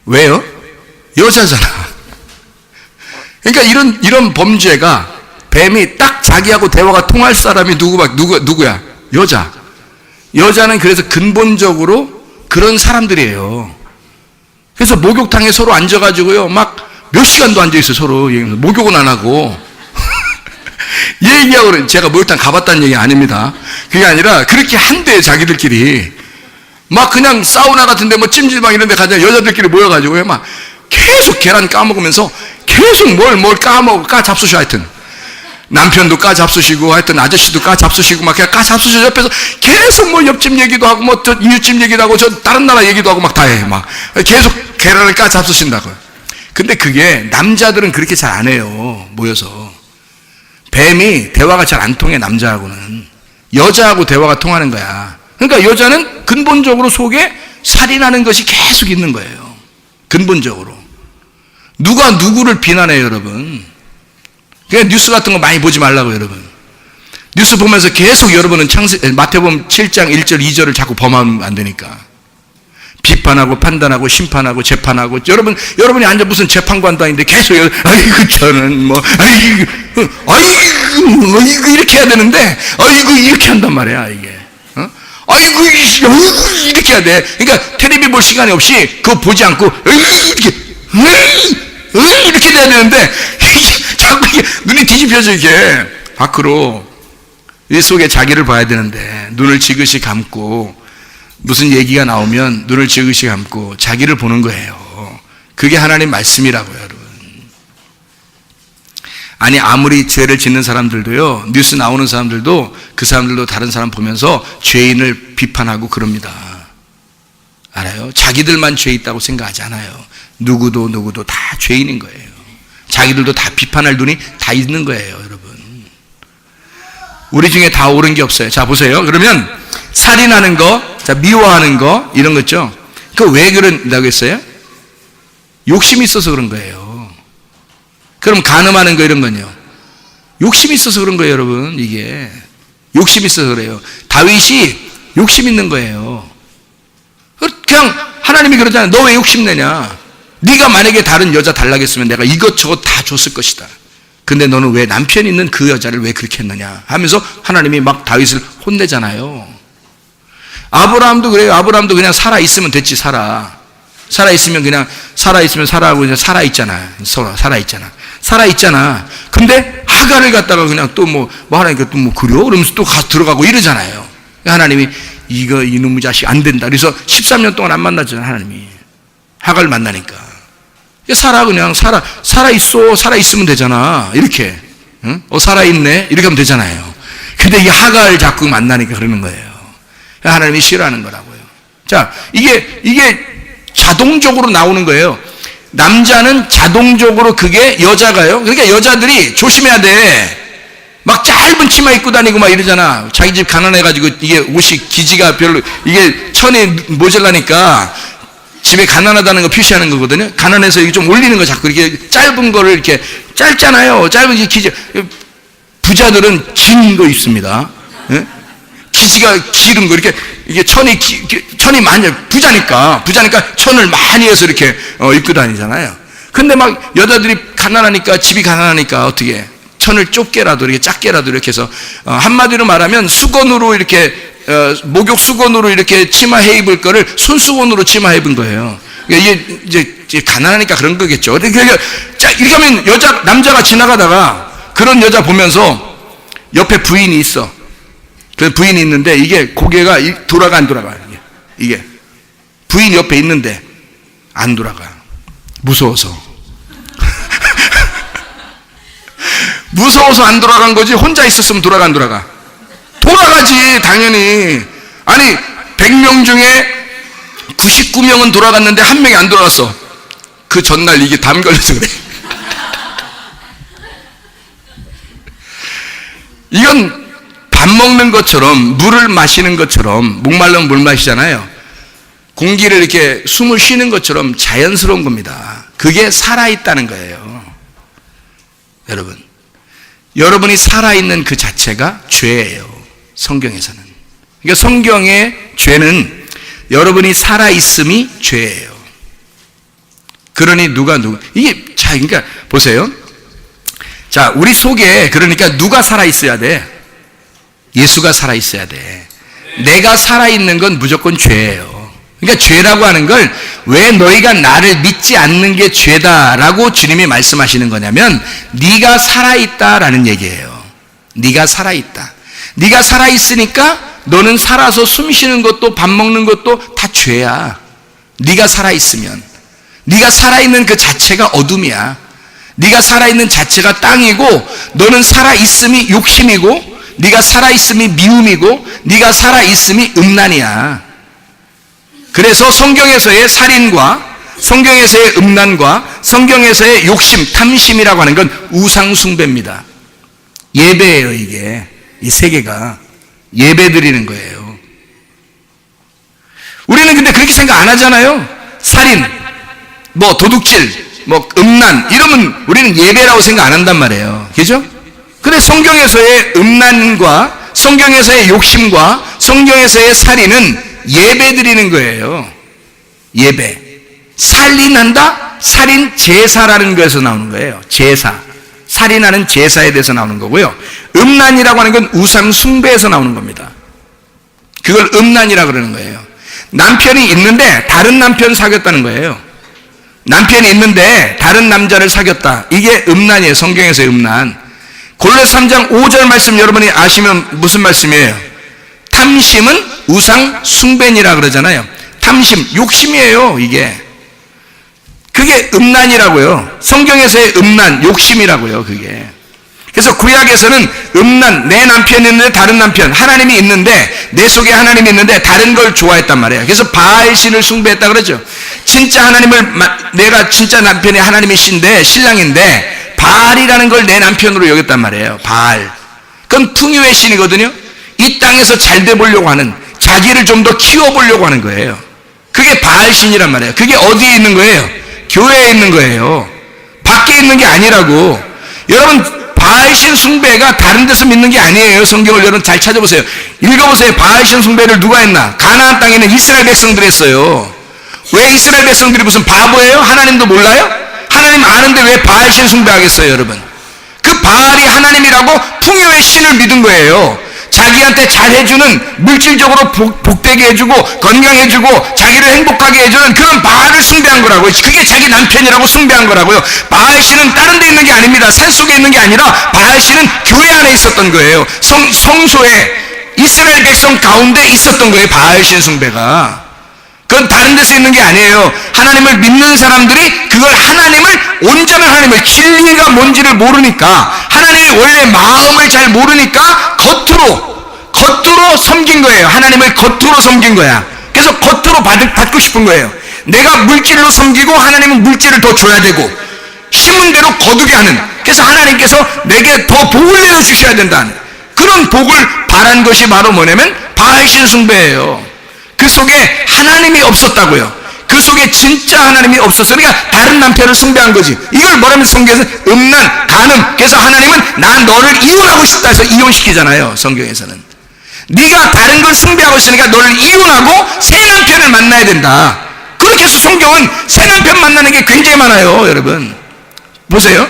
왜요? 여자잖아. 그러니까 이런 범죄가 뱀이 딱 자기하고 대화가 통할 사람이 누구야? 여자. 여자는 그래서 근본적으로 그런 사람들이에요. 그래서 목욕탕에 서로 앉아가지고요, 막 몇 시간도 앉아있어요, 서로. 목욕은 안 하고. 얘기하고, 제가 목욕탕 가봤다는 얘기 아닙니다. 그게 아니라, 그렇게 한대요, 자기들끼리. 막 그냥 사우나 같은데, 뭐 찜질방 이런 데 가자, 여자들끼리 모여가지고요, 막 계속 계란 까먹으면서 계속 뭘 까잡수셔, 하여튼. 남편도 까잡수시고, 하여튼 아저씨도 까잡수시고, 막 그냥 까잡수셔 옆에서 계속 뭐 옆집 얘기도 하고, 뭐 저 이웃집 얘기도 하고, 저 다른 나라 얘기도 하고 막 다 해. 막 계속 계란을 까잡수신다고요. 근데 그게 남자들은 그렇게 잘 안 해요, 모여서. 뱀이 대화가 잘 안 통해, 남자하고는. 여자하고 대화가 통하는 거야. 그러니까 여자는 근본적으로 속에 살인하는 것이 계속 있는 거예요. 근본적으로. 누가 누구를 비난해요, 여러분? 그냥 뉴스 같은 거 많이 보지 말라고, 여러분. 뉴스 보면서 계속 여러분은 마태복음 7장 1절 2절을 자꾸 범하면 안 되니까. 비판하고 판단하고 심판하고 재판하고, 여러분이 앉아 무슨 재판관도 아닌데 계속 아이고 저는 뭐 아이고 이렇게 해야 되는데 아이고 이렇게 한단 말이야 이게. 아이고 이렇게 해야 돼. 그러니까 텔레비 볼 시간이 없이 그거 보지 않고 이렇게 돼야 되는데 자꾸 이게 눈이 뒤집혀져 이게 밖으로. 이 속에 자기를 봐야 되는데 눈을 지그시 감고 무슨 얘기가 나오면 눈을 지그시 감고 자기를 보는 거예요. 그게 하나님 말씀이라고요, 여러분. 아니 아무리 죄를 짓는 사람들도요, 뉴스 나오는 사람들도 그 사람들도 다른 사람 보면서 죄인을 비판하고 그럽니다. 알아요? 자기들만 죄 있다고 생각하지 않아요. 누구도 다 죄인인 거예요. 자기들도 다 비판할 눈이 다 있는 거예요, 여러분. 우리 중에 다 옳은 게 없어요. 자, 보세요. 그러면 살인하는 거, 자, 미워하는 거, 이런 거 있죠? 그 왜 그런다고 했어요? 욕심이 있어서 그런 거예요. 그럼 간음하는 거 이런 건요? 욕심이 있어서 그런 거예요, 여러분. 이게 욕심이 있어서 그래요. 다윗이 욕심 있는 거예요. 그냥 하나님이 그러잖아요. 너 왜 욕심내냐? 네가 만약에 다른 여자 달라겠으면 내가 이것저것 다 줬을 것이다. 근데 너는 왜 남편 있는 그 여자를 왜 그렇게 했느냐 하면서 하나님이 막 다윗을 혼내잖아요. 아브라함도 그래요. 아브라함도 그냥 살아있으면 됐지. 살아있으면 그냥 살아있으면 살아하고 그냥 살아있잖아. 살아있잖아. 근데 하갈을 갖다가 그냥 또 뭐 하나니까 또 뭐 그려? 그러면서 또 들어가고 이러잖아요. 하나님이 이놈의 자식 안 된다. 그래서 13년 동안 안 만났잖아요. 하나님이 하갈 만나니까. 그냥 살아있으면 되잖아. 이렇게. 응? 살아있네. 이렇게 하면 되잖아요. 근데 이 하갈 자꾸 만나니까 그러는 거예요. 하나님이 싫어하는 거라고요. 자, 이게 자동적으로 나오는 거예요. 남자는 자동적으로 그게 여자가요. 그러니까 여자들이 조심해야 돼. 막 짧은 치마 입고 다니고 막 이러잖아. 자기 집 가난해가지고 이게 옷이 기지가 별로, 이게 천이 모자라니까 집에 가난하다는 거 표시하는 거거든요. 가난해서 이게 좀 올리는 거 자꾸 이렇게 짧은 거를 이렇게 짧잖아요. 짧은 게 기지. 부자들은 긴 거 입습니다. 예? 기지가 기른 거 이렇게 이게 천이 많이 부자니까 천을 많이 해서 이렇게 입고 다니잖아요. 근데 막 여자들이 가난하니까 집이 가난하니까 어떻게 천을 좁게라도 이렇게 작게라도 이렇게 해서 한마디로 말하면 수건으로 이렇게 목욕 수건으로 이렇게 치마해 입을 거를 손수건으로 치마해 입은 거예요. 이게 이제 가난하니까 그런 거겠죠. 그러니까 이렇게 하면 남자가 지나가다가 그런 여자 보면서 옆에 부인이 있어. 그 부인이 있는데 이게 고개가 돌아가 안 돌아가. 이게 부인 옆에 있는데 안 돌아가. 무서워서. 무서워서 안 돌아간 거지. 혼자 있었으면 돌아가 안 돌아가? 돌아가지 당연히. 아니 100명 중에 99명은 돌아갔는데 한 명이 안 돌아갔어. 그 전날 이게 담 걸려서 그래. 이건 밥 먹는 것처럼 물을 마시는 것처럼 목말르면 물 마시잖아요. 공기를 이렇게 숨을 쉬는 것처럼 자연스러운 겁니다. 그게 살아있다는 거예요. 여러분이 살아있는 그 자체가 죄예요. 성경에서는. 그러니까 성경의 죄는 여러분이 살아있음이 죄예요. 그러니 이게 그러니까 보세요. 자, 우리 속에 그러니까 누가 살아있어야 돼? 예수가 살아있어야 돼. 내가 살아있는 건 무조건 죄예요. 그러니까 죄라고 하는 걸 왜 너희가 나를 믿지 않는 게 죄다라고 주님이 말씀하시는 거냐면 네가 살아있다라는 얘기예요. 네가 살아있다. 네가 살아있으니까 너는 살아서 숨 쉬는 것도 밥 먹는 것도 다 죄야. 네가 살아있으면. 네가 살아있는 그 자체가 어둠이야. 네가 살아있는 자체가 땅이고 너는 살아있음이 욕심이고 네가 살아있음이 미움이고 네가 살아있음이 음란이야. 그래서 성경에서의 살인과 성경에서의 음란과 성경에서의 욕심, 탐심이라고 하는 건 우상 숭배입니다. 예배예요. 이게 이 세 개가 예배 드리는 거예요. 우리는 근데 그렇게 생각 안 하잖아요. 살인, 도둑질, 음란 이러면 우리는 예배라고 생각 안 한단 말이에요. 그죠? 근데 성경에서의 음란과 성경에서의 욕심과 성경에서의 살인은 예배 드리는 거예요. 예배. 살인한다? 살인 제사라는 것에서 나오는 거예요. 제사. 살인하는 제사에 대해서 나오는 거고요. 음란이라고 하는 건 우상 숭배에서 나오는 겁니다. 그걸 음란이라고 그러는 거예요. 남편이 있는데 다른 남편 사귀었다는 거예요. 남편이 있는데 다른 남자를 사귀었다. 이게 음란이에요. 성경에서의 음란. 골로새 3장 5절 말씀 여러분이 아시면 무슨 말씀이에요? 탐심은 우상 숭배니라 그러잖아요. 탐심, 욕심이에요. 이게. 그게 음란이라고요. 성경에서의 음란, 욕심이라고요. 그게. 그래서 구약에서는 음란, 내 남편이 있는데 다른 남편, 하나님이 있는데 내 속에 하나님이 있는데 다른 걸 좋아했단 말이에요. 그래서 바알신을 숭배했다 그러죠. 진짜 하나님을, 내가 진짜 남편이 하나님이신데 신랑인데 바알이라는 걸 내 남편으로 여겼단 말이에요. 바알. 그건 풍요의 신이거든요. 이 땅에서 잘 돼 보려고 하는, 자기를 좀 더 키워보려고 하는 거예요. 그게 바알신이란 말이에요. 그게 어디에 있는 거예요? 교회에 있는 거예요. 밖에 있는 게 아니라고. 여러분, 바알신 숭배가 다른 데서 믿는 게 아니에요. 성경을 여러분 잘 찾아보세요. 읽어보세요. 바알신 숭배를 누가 했나? 가나안 땅에 있는 이스라엘 백성들이 했어요. 왜 이스라엘 백성들이 무슨 바보예요? 하나님도 몰라요? 하나님 아는데 왜 바알신 숭배하겠어요, 여러분? 그 바알이 하나님이라고 풍요의 신을 믿은 거예요. 자기한테 잘해주는, 물질적으로 복되게 해주고 건강해주고 자기를 행복하게 해주는 그런 바알을 숭배한 거라고요. 그게 자기 남편이라고 숭배한 거라고요. 바알신은 다른 데 있는 게 아닙니다. 산속에 있는 게 아니라 바알신은 교회 안에 있었던 거예요. 성소에 이스라엘 백성 가운데 있었던 거예요. 바알신 숭배가. 그건 다른 데서 있는 게 아니에요. 하나님을 믿는 사람들이 그걸 하나님을, 온전한 하나님을, 진리가 뭔지를 모르니까, 하나님의 원래 마음을 잘 모르니까 겉으로 섬긴 거예요. 하나님을 겉으로 섬긴 거야. 그래서 겉으로 받고 싶은 거예요. 내가 물질로 섬기고 하나님은 물질을 더 줘야 되고 심은 대로 거두게 하는, 그래서 하나님께서 내게 더 복을 내려주셔야 된다는 그런 복을 바란 것이 바로 뭐냐면 바알신 숭배예요. 그 속에 하나님이 없었다고요. 그 속에 진짜 하나님이 없었어요. 그러니까 다른 남편을 숭배한 거지. 이걸 뭐라면 성경에서 음란, 간음. 그래서 하나님은 난 너를 이혼하고 싶다 해서 이혼시키잖아요. 성경에서는. 네가 다른 걸 숭배하고 있으니까 너를 이혼하고 새 남편을 만나야 된다. 그렇게 해서 성경은 새 남편 만나는 게 굉장히 많아요. 여러분 보세요.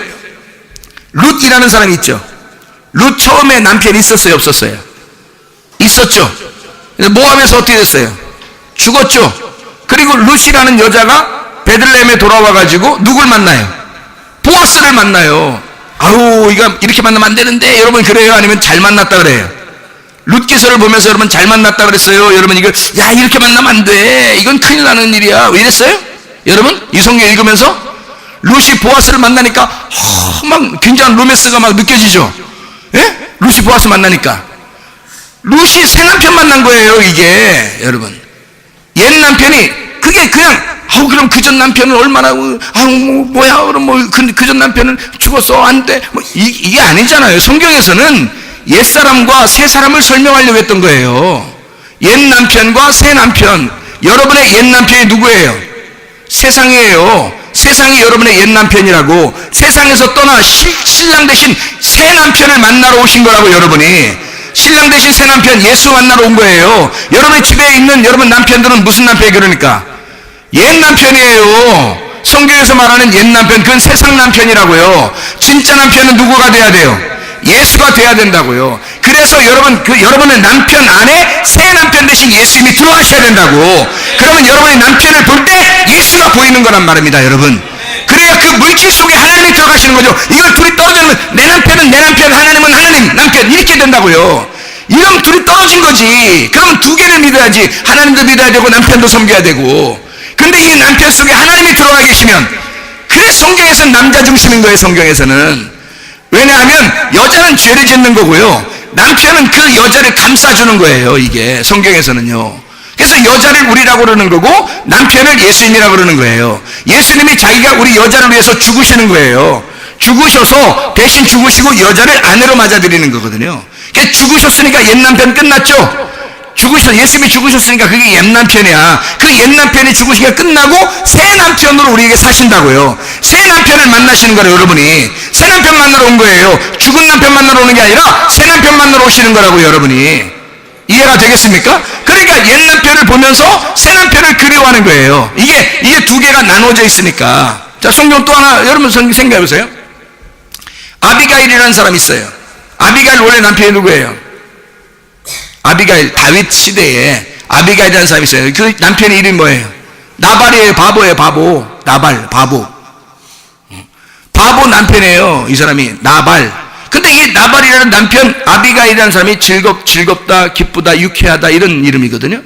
룻이라는 사람이 있죠. 룻 처음에 남편이 있었어요, 없었어요? 있었죠. 모압에서 어떻게 됐어요? 죽었죠. 그리고 룻이라는 여자가 베들레헴에 돌아와가지고 누굴 만나요? 보아스를 만나요. 아우, 이거 이렇게 만나면 안 되는데 여러분 그래요? 아니면 잘 만났다 그래요? 룻기서를 보면서 여러분 잘 만났다 그랬어요? 여러분 이거 야 이렇게 만나면 안 돼, 이건 큰일 나는 일이야, 왜 이랬어요? 여러분 이 성경 읽으면서 룻이 보아스를 만나니까 막 굉장한 로맨스가 막 느껴지죠. 예? 룻이 보아스 만나니까 룻이 새 남편 만난 거예요. 이게 여러분 옛 남편이 그게 그냥 그럼 그 전 남편은 얼마나 뭐야 그럼 그 전 남편은 죽었어 안 돼 이게 아니잖아요. 성경에서는 옛 사람과 새 사람을 설명하려고 했던 거예요. 옛 남편과 새 남편. 여러분의 옛 남편이 누구예요? 세상이에요. 세상이 여러분의 옛 남편이라고. 세상에서 떠나 신랑 대신 새 남편을 만나러 오신 거라고. 여러분이 신랑 대신 새 남편 예수 만나러 온 거예요. 여러분의 집에 있는 여러분 남편들은 무슨 남편이 그러니까? 옛 남편이에요. 성경에서 말하는 옛 남편, 그건 세상 남편이라고요. 진짜 남편은 누구가 돼야 돼요? 예수가 돼야 된다고요. 그래서 여러분의 남편 안에 새 남편 대신 예수님이 들어가셔야 된다고. 그러면 여러분의 남편을 볼 때 예수가 보이는 거란 말입니다, 여러분. 그래야 그 물질 속에 하나님이 들어가시는 거죠. 이걸 둘이 떨어지면 내 남편은 내 남편, 하나님은 하나님, 남편 이렇게 된다고요. 이러면 둘이 떨어진 거지. 그러면 두 개를 믿어야지. 하나님도 믿어야 되고 남편도 섬겨야 되고. 근데 이 남편 속에 하나님이 들어가 계시면, 그래서 성경에서는 남자 중심인 거예요. 성경에서는. 왜냐하면 여자는 죄를 짓는 거고요, 남편은 그 여자를 감싸주는 거예요. 이게 성경에서는요. 그래서 여자를 우리라고 그러는 거고 남편을 예수님이라고 그러는 거예요. 예수님이 자기가 우리 여자를 위해서 죽으시는 거예요. 죽으셔서 대신 죽으시고 여자를 아내로 맞아들이는 거거든요. 그래서 죽으셨으니까 옛 남편 끝났죠. 예수님이 죽으셨으니까 그게 옛 남편이야. 그 옛 남편이 죽으시니까 끝나고 새 남편으로 우리에게 사신다고요. 새 남편을 만나시는 거예요. 여러분이 새 남편 만나러 온 거예요. 죽은 남편 만나러 오는 게 아니라 새 남편 만나러 오시는 거라고. 여러분이 이해가 되겠습니까? 그러니까 옛 남편을 보면서 새 남편을 그리워하는 거예요. 이게 두 개가 나눠져 있으니까. 자, 성경 또 하나 여러분 생각해 보세요. 아비가일이라는 사람이 있어요. 아비가일 원래 남편이 누구예요? 아비가일, 다윗 시대에 아비가일이라는 사람이 있어요. 그 남편의 이름이 뭐예요? 나발이에요. 바보예요. 바보. 나발, 바보. 바보 남편이에요. 이 사람이 나발. 근데 이 나발이라는 남편 아비가일이라는 사람이 즐겁다, 기쁘다, 유쾌하다 이런 이름이거든요.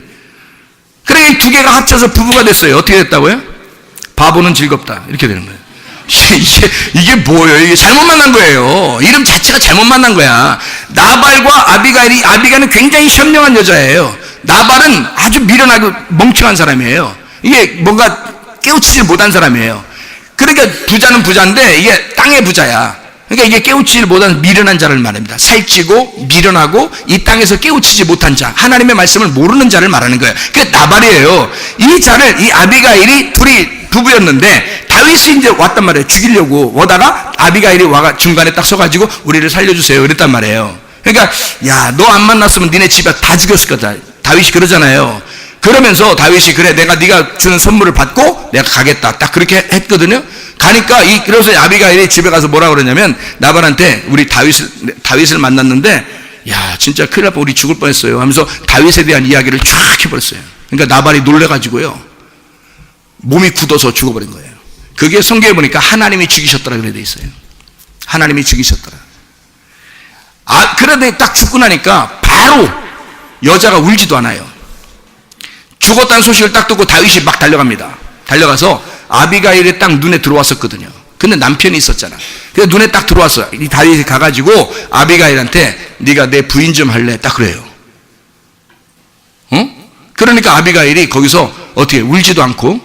그러니까 이 두 개가 합쳐서 부부가 됐어요. 어떻게 됐다고요? 바보는 즐겁다 이렇게 되는 거예요. 이게 뭐예요? 이게 잘못 만난 거예요. 이름 자체가 잘못 만난 거야. 나발과 아비가일은 굉장히 현명한 여자예요. 나발은 아주 미련하고 멍청한 사람이에요. 이게 뭔가 깨우치지 못한 사람이에요. 그러니까 부자는 부자인데 이게 땅의 부자야. 그러니까 이게 깨우치지 못한 미련한 자를 말합니다. 살찌고 미련하고 이 땅에서 깨우치지 못한 자, 하나님의 말씀을 모르는 자를 말하는 거예요. 그게 나발이에요. 이 자를 이 아비가일이 둘이 부부였는데 다윗이 이제 왔단 말이에요. 죽이려고 오다가 아비가일이 와가 중간에 딱 서가지고 우리를 살려주세요 이랬단 말이에요. 그러니까 야, 너 안 만났으면 니네 집에 다 죽였을 거다. 다윗이 그러잖아요. 그러면서 다윗이 그래 내가 네가 주는 선물을 받고 내가 가겠다 딱 그렇게 했거든요. 가니까 그래서 아비가일이 집에 가서 뭐라 그러냐면 나발한테 우리 다윗을 만났는데 야 진짜 큰일 날 뻔 우리 죽을 뻔했어요 하면서 다윗에 대한 이야기를 쫙 해버렸어요. 그러니까 나발이 놀래가지고요 몸이 굳어서 죽어버린 거예요. 그게 성경에 보니까 하나님이 죽이셨더라 그래 돼 있어요. 하나님이 죽이셨더라. 그런데 딱 죽고 나니까 바로 여자가 울지도 않아요. 죽었다는 소식을 딱 듣고 다윗이 막 달려갑니다. 달려가서 아비가일의 딱 눈에 들어왔었거든요. 근데 남편이 있었잖아. 그래서 눈에 딱 들어왔어. 이 다윗이 가가지고 아비가일한테 네가 내 부인 좀 할래? 딱 그래요. 그러니까 아비가일이 거기서 어떻게 울지도 않고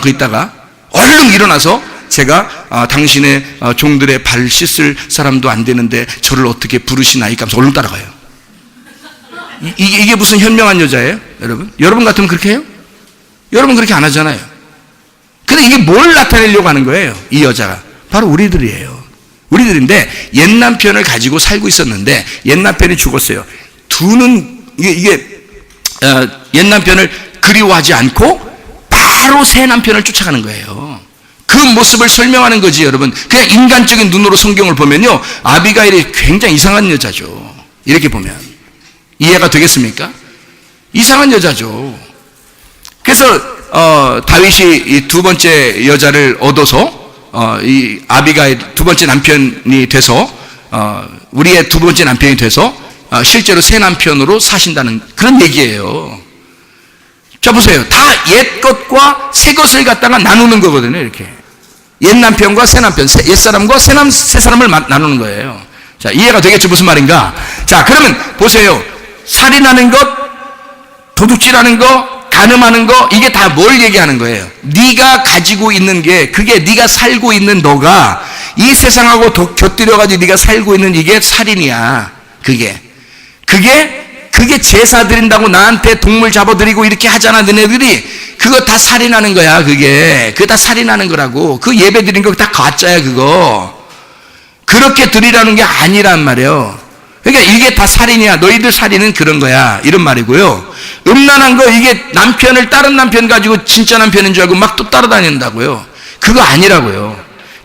있다가 얼른 일어나서 제가 당신의 종들의 발 씻을 사람도 안 되는데 저를 어떻게 부르시나이까 하면서 얼른 따라가요. 이게 무슨 현명한 여자예요? 여러분 같으면 그렇게 해요? 여러분 그렇게 안 하잖아요. 근데 이게 뭘 나타내려고 하는 거예요? 이 여자가 바로 우리들이에요. 우리들인데 옛 남편을 가지고 살고 있었는데 옛 남편이 죽었어요. 옛 남편을 그리워하지 않고 바로 새 남편을 쫓아가는 거예요. 그 모습을 설명하는 거지 여러분. 그냥 인간적인 눈으로 성경을 보면요 아비가일이 굉장히 이상한 여자죠. 이렇게 보면 이해가 되겠습니까? 이상한 여자죠. 그래서 다윗이 이 두 번째 여자를 얻어서 이 아비가일 두 번째 남편이 돼서 우리의 두 번째 남편이 돼서 실제로 새 남편으로 사신다는 그런 얘기예요. 자 보세요. 다 옛 것과 새 것을 갖다가 나누는 거거든요. 이렇게 옛 남편과 새 남편, 옛 사람과 새 사람을 나누는 거예요. 자 이해가 되겠죠? 무슨 말인가? 자 그러면 보세요. 살인하는 것, 도둑질하는 거, 간음하는 거 이게 다 뭘 얘기하는 거예요? 네가 가지고 있는 게 그게 네가 살고 있는 너가 이 세상하고 곁들여가지고 네가 살고 있는 이게 살인이야. 그게 제사 드린다고 나한테 동물 잡아드리고 이렇게 하잖아 너네들이. 그거 다 살인하는 거야. 그거 다 살인하는 거라고. 그 예배 드린 거 다 가짜야 그거. 그렇게 드리라는 게 아니란 말이에요. 그러니까 이게 다 살인이야. 너희들 살인은 그런 거야. 이런 말이고요. 음란한 거 이게 다른 남편 가지고 진짜 남편인 줄 알고 막 또 따라다닌다고요. 그거 아니라고요.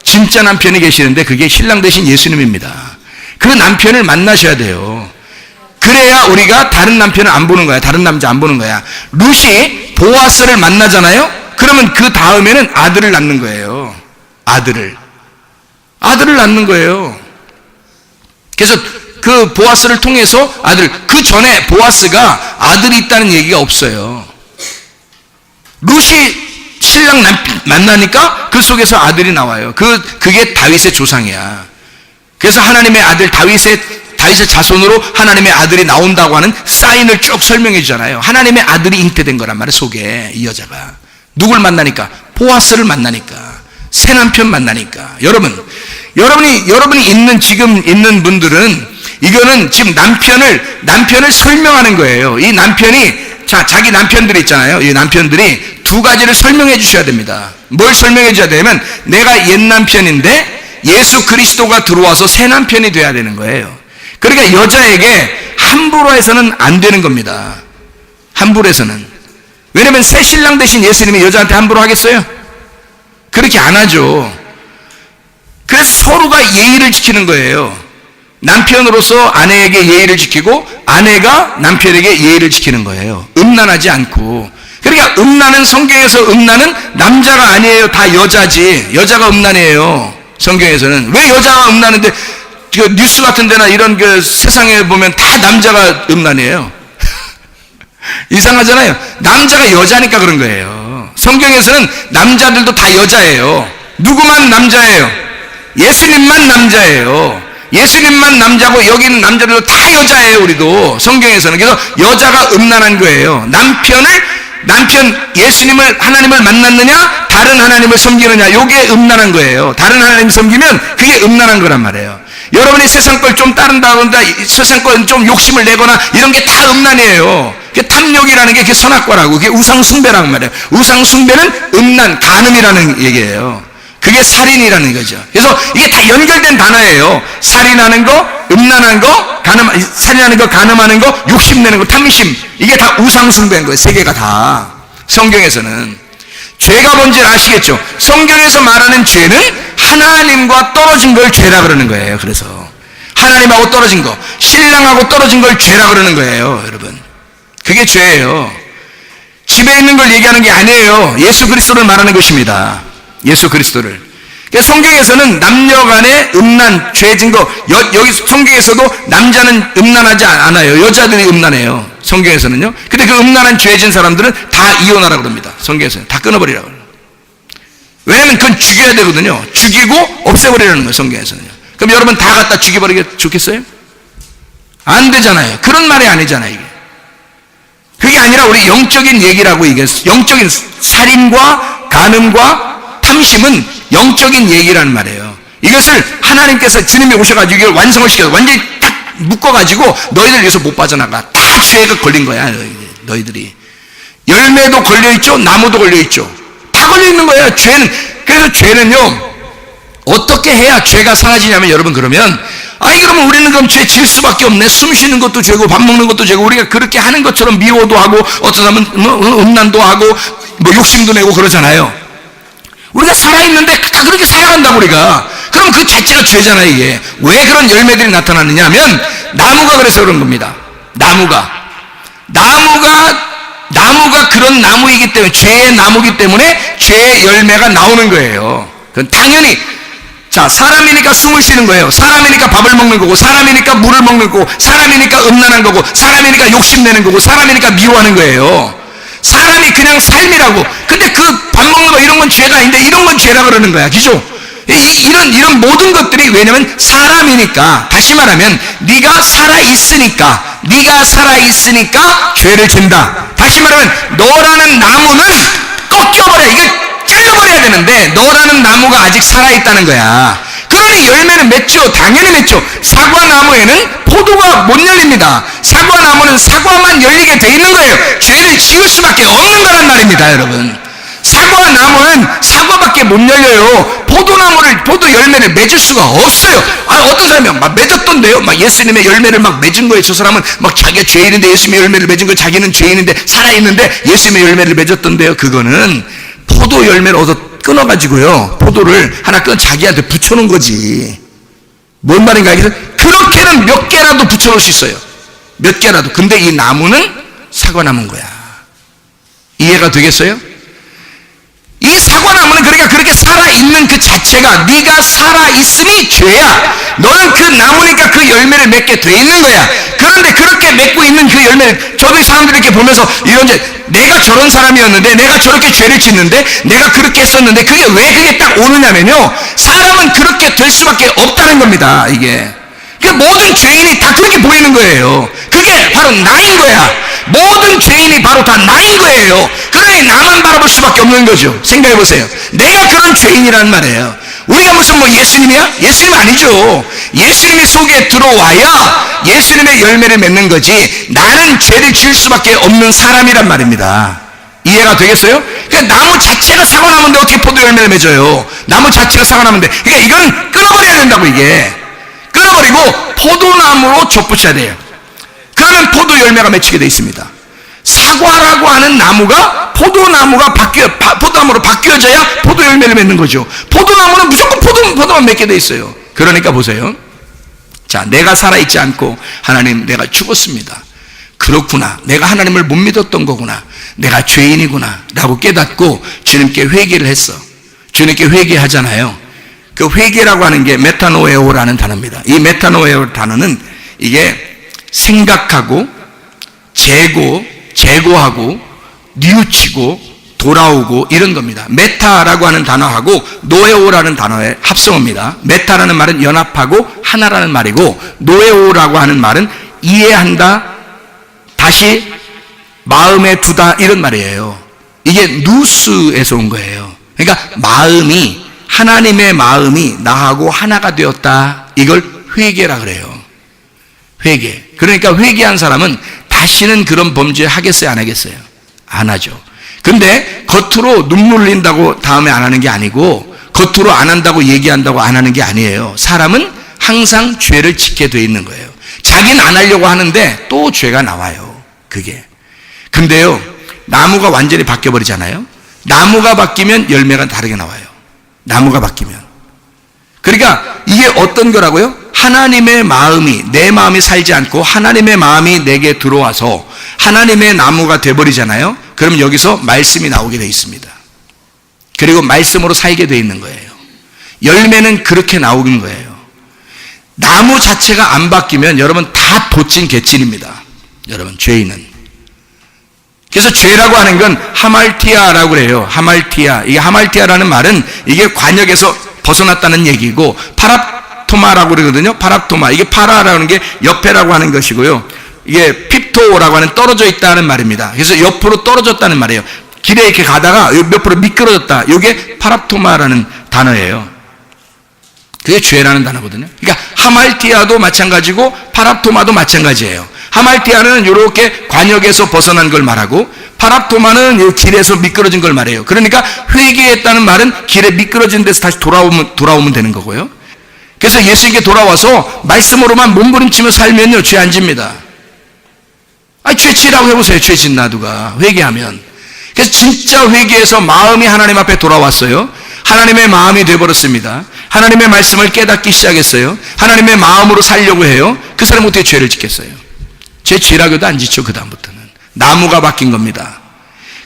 진짜 남편이 계시는데 그게 신랑 대신 예수님입니다. 그 남편을 만나셔야 돼요. 그래야 우리가 다른 남편을 안 보는 거야. 다른 남자 안 보는 거야. 룻이 보아스를 만나잖아요. 그러면 그 다음에는 아들을 낳는 거예요. 아들을 낳는 거예요. 그래서 그 보아스를 통해서 그 전에 보아스가 아들이 있다는 얘기가 없어요. 룻이 신랑 만나니까 그 속에서 아들이 나와요. 그게 다윗의 조상이야. 그래서 하나님의 아들 다윗의 자손으로 하나님의 아들이 나온다고 하는 사인을 쭉 설명해 주잖아요. 하나님의 아들이 잉태된 거란 말이에요. 속에 이 여자가 누굴 만나니까? 보아스를 만나니까, 새 남편 만나니까. 여러분이 지금 있는 분들은 이거는 지금 남편을 설명하는 거예요. 이 남편이 자기 남편들이 있잖아요. 이 남편들이 두 가지를 설명해 주셔야 됩니다. 뭘 설명해 줘야 되냐면 내가 옛 남편인데 예수 그리스도가 들어와서 새 남편이 돼야 되는 거예요. 그러니까 여자에게 함부로 해서는 안 되는 겁니다. 함부로 해서는. 왜냐면 새 신랑 대신 예수님이 여자한테 함부로 하겠어요? 그렇게 안 하죠. 그래서 서로가 예의를 지키는 거예요. 남편으로서 아내에게 예의를 지키고 아내가 남편에게 예의를 지키는 거예요. 음란하지 않고. 그러니까 음란은, 성경에서 음란은 남자가 아니에요. 다 여자지. 여자가 음란이에요. 성경에서는. 왜 여자가 음란한데 그 뉴스 같은 데나 이런 그 세상에 보면 다 남자가 음란이에요. 이상하잖아요. 남자가 여자니까 그런 거예요. 성경에서는 남자들도 다 여자예요. 누구만 남자예요? 예수님만 남자예요. 예수님만 남자고 여기는 남자들도 다 여자예요. 우리도 성경에서는. 그래서 여자가 음란한 거예요. 남편 예수님을, 하나님을 만났느냐 다른 하나님을 섬기느냐, 요게 음란한 거예요. 다른 하나님 섬기면 그게 음란한 거란 말이에요. 여러분이 세상 걸 좀 따른다거나 세상 걸 좀 욕심을 내거나 이런 게 다 음란이에요. 그게 탐욕이라는 게 그게 선악과라고, 그게 우상숭배라는 말이에요. 우상숭배는 음란, 간음이라는 얘기예요. 그게 살인이라는 거죠. 그래서 이게 다 연결된 단어예요. 살인하는 거, 음란한 거, 살인하는 거, 간음하는 거, 욕심내는 거, 탐심. 이게 다 우상숭배인 거예요. 세 개가 다. 성경에서는. 죄가 뭔지 아시겠죠? 성경에서 말하는 죄는 하나님과 떨어진 걸 죄라 그러는 거예요. 그래서 하나님하고 떨어진 거, 신랑하고 떨어진 걸 죄라 그러는 거예요. 여러분, 그게 죄예요. 집에 있는 걸 얘기하는 게 아니에요. 예수 그리스도를 말하는 것입니다. 예수 그리스도를. 그러니까 성경에서는 남녀 간의 음란, 죄진 거, 여기 성경에서도 남자는 음란하지 않아요. 여자들이 음란해요. 성경에서는요. 근데 그 음란한 죄진 사람들은 다 이혼하라고 그럽니다. 성경에서는. 다 끊어버리라고 그래요. 왜냐면 그건 죽여야 되거든요. 죽이고 없애버리라는 거예요. 성경에서는요. 그럼 여러분 다 갖다 죽여버리게 좋겠어요? 안 되잖아요. 그런 말이 아니잖아요. 이게. 그게 아니라 우리 영적인 얘기라고, 이게 영적인 살인과 간음과 탐심은 영적인 얘기라는 말이에요. 이것을 하나님께서 주님이 오셔가지고 이걸 완성을 시켜서 완전히 딱 묶어가지고 너희들 여기서 못 빠져나가. 다 죄가 걸린 거야. 너희들이. 열매도 걸려있죠. 나무도 걸려있죠. 다 걸려있는 거예요. 죄는. 그래서 죄는요, 어떻게 해야 죄가 사라지냐면, 여러분, 그러면 그러면 우리는 그럼 죄 질 수밖에 없네. 숨 쉬는 것도 죄고 밥 먹는 것도 죄고, 우리가 그렇게 하는 것처럼 미워도 하고 어떤 사람은 음란도 하고 욕심도 내고 그러잖아요. 우리가 살아있는데 다 그렇게 살아간다고 우리가. 그럼 그 자체가 죄잖아요. 이게 왜 그런 열매들이 나타나느냐 하면 나무가 그래서 그런 겁니다. 나무가 그런 나무이기 때문에, 죄의 나무이기 때문에 죄의 열매가 나오는 거예요. 그건 당연히. 자, 사람이니까 숨을 쉬는 거예요. 사람이니까 밥을 먹는 거고, 사람이니까 물을 먹는 거고, 사람이니까 음란한 거고, 사람이니까 욕심내는 거고, 사람이니까 미워하는 거예요. 사람이 그냥 삶이라고. 근데 그 밥 먹는 거 이런 건 죄가 아닌데 이런 건 죄라 그러는 거야. 그죠? 이런 모든 것들이, 왜냐면 사람이니까, 다시 말하면 네가 살아있으니까 죄를 진다. 다시 말하면 너라는 나무는 꺾여버려. 이거 잘라버려야 되는데 너라는 나무가 아직 살아있다는 거야. 그러니 열매는 맺죠. 당연히 맺죠. 사과나무에는 포도가 못 열립니다. 사과나무는 사과만 열리게 돼 있는 거예요. 죄를 지을 수밖에 없는 거란 말입니다. 여러분, 사과나무는 사과밖에 못 열려요. 포도 열매를 맺을 수가 없어요. 어떤 사람이 막 맺었던데요. 막 예수님의 열매를 막 맺은 거예요. 저 사람은 막 자기가 죄인인데 예수님의 열매를 맺은 거예요. 자기는 죄인인데 살아있는데 예수님의 열매를 맺었던데요. 그거는 포도 열매를 얻어 끊어가지고요, 포도를 하나 자기한테 붙여놓은 거지. 뭔 말인가 하겠어요? 그렇게는 몇 개라도 붙여놓을 수 있어요. 몇 개라도. 근데 이 나무는 사과나무인 거야. 이해가 되겠어요? 이 사과나무는 그러니까 그렇게 살아있는 그 자체가, 네가 살아있으니 죄야. 너는 그 나무니까 그 열매를 맺게 돼 있는 거야. 그런데 그렇게 맺고 있는 그 열매를, 저도 사람들이 이렇게 보면서 내가 저런 사람이었는데, 내가 저렇게 죄를 짓는데, 내가 그렇게 했었는데, 그게 딱 오느냐면요, 사람은 그렇게 될 수밖에 없다는 겁니다. 이게 모든 죄인이 다 그렇게 보이는 거예요. 그게 바로 나인 거야. 모든 죄인이 바로 다 나인 거예요. 그러니 나만 바라볼 수밖에 없는 거죠. 생각해 보세요. 내가 그런 죄인이란 말이에요. 우리가 무슨 예수님이야? 예수님 아니죠. 예수님이 속에 들어와야 예수님의 열매를 맺는 거지, 나는 죄를 지을 수밖에 없는 사람이란 말입니다. 이해가 되겠어요? 그러니까 나무 자체가 사과나무인데 어떻게 포도 열매를 맺어요? 나무 자체가 사과나무인데. 그러니까 이건 끊어버려야 된다고. 이게 끊어버리고 포도나무로 접붙여야 돼요. 그러면 포도 열매가 맺히게 되어 있습니다. 사과라고 하는 나무가 포도나무로 바뀌어져야 포도 열매를 맺는 거죠. 포도나무는 무조건 포도만 맺게 돼 있어요. 그러니까 보세요. 자, 내가 살아있지 않고 하나님 내가 죽었습니다. 그렇구나. 내가 하나님을 못 믿었던 거구나. 내가 죄인이구나 라고 깨닫고 주님께 회개를 했어. 주님께 회개하잖아요. 그 회개라고 하는 게 메타노에오라는 단어입니다. 이 메타노에오 단어는 이게 생각하고 재고하고 뉘우치고 돌아오고 이런 겁니다. 메타라고 하는 단어하고 노에오라는 단어의 합성어입니다. 메타라는 말은 연합하고 하나라는 말이고, 노에오라고 하는 말은 이해한다, 다시 마음에 두다 이런 말이에요. 이게 누스에서 온 거예요. 그러니까 하나님의 마음이 나하고 하나가 되었다. 이걸 회개라 그래요. 회개. 그러니까 회개한 사람은 다시는 그런 범죄 하겠어요, 안 하겠어요? 안 하죠. 근데 겉으로 눈물 흘린다고 다음에 안 하는 게 아니고, 겉으로 안 한다고 얘기한다고 안 하는 게 아니에요. 사람은 항상 죄를 짓게 돼 있는 거예요. 자기는 안 하려고 하는데 또 죄가 나와요. 그게. 근데요, 나무가 완전히 바뀌어버리잖아요. 나무가 바뀌면 열매가 다르게 나와요. 나무가 바뀌면. 그러니까 이게 어떤 거라고요? 하나님의 마음이, 내 마음이 살지 않고 하나님의 마음이 내게 들어와서 하나님의 나무가 돼버리잖아요. 그럼 여기서 말씀이 나오게 돼 있습니다. 그리고 말씀으로 살게 돼 있는 거예요. 열매는 그렇게 나오는 거예요. 나무 자체가 안 바뀌면 여러분 다 도찐 개찐입니다. 여러분, 죄인은. 그래서 죄라고 하는 건 하말티아라고 그래요. 하말티아. 이게 하말티아라는 말은 이게 관역에서 벗어났다는 얘기고, 파랍토마라고 그러거든요. 파랍토마. 이게 파라라는 게 옆에라고 하는 것이고요. 이게 핍토라고 하는 떨어져 있다는 말입니다. 그래서 옆으로 떨어졌다는 말이에요. 길에 이렇게 가다가 옆으로 미끄러졌다. 이게 파랍토마라는 단어예요. 그게 죄라는 단어거든요. 그러니까 하말티아도 마찬가지고 파랍토마도 마찬가지예요. 하말티아는 이렇게 관역에서 벗어난 걸 말하고, 파랍토마는 이 길에서 미끄러진 걸 말해요. 그러니까 회개했다는 말은 길에 미끄러진 데서 다시 돌아오면 되는 거고요. 그래서 예수님께 돌아와서 말씀으로만 몸부림치며 살면요, 죄 안 집니다. 죄 지라고 해보세요. 죄 짓나 누가 회개하면. 그래서 진짜 회개해서 마음이 하나님 앞에 돌아왔어요. 하나님의 마음이 되어버렸습니다. 하나님의 말씀을 깨닫기 시작했어요. 하나님의 마음으로 살려고 해요. 그 사람은 어떻게 죄를 짓겠어요? 죄 지라고도 안 짓죠. 그 다음부터는 나무가 바뀐 겁니다.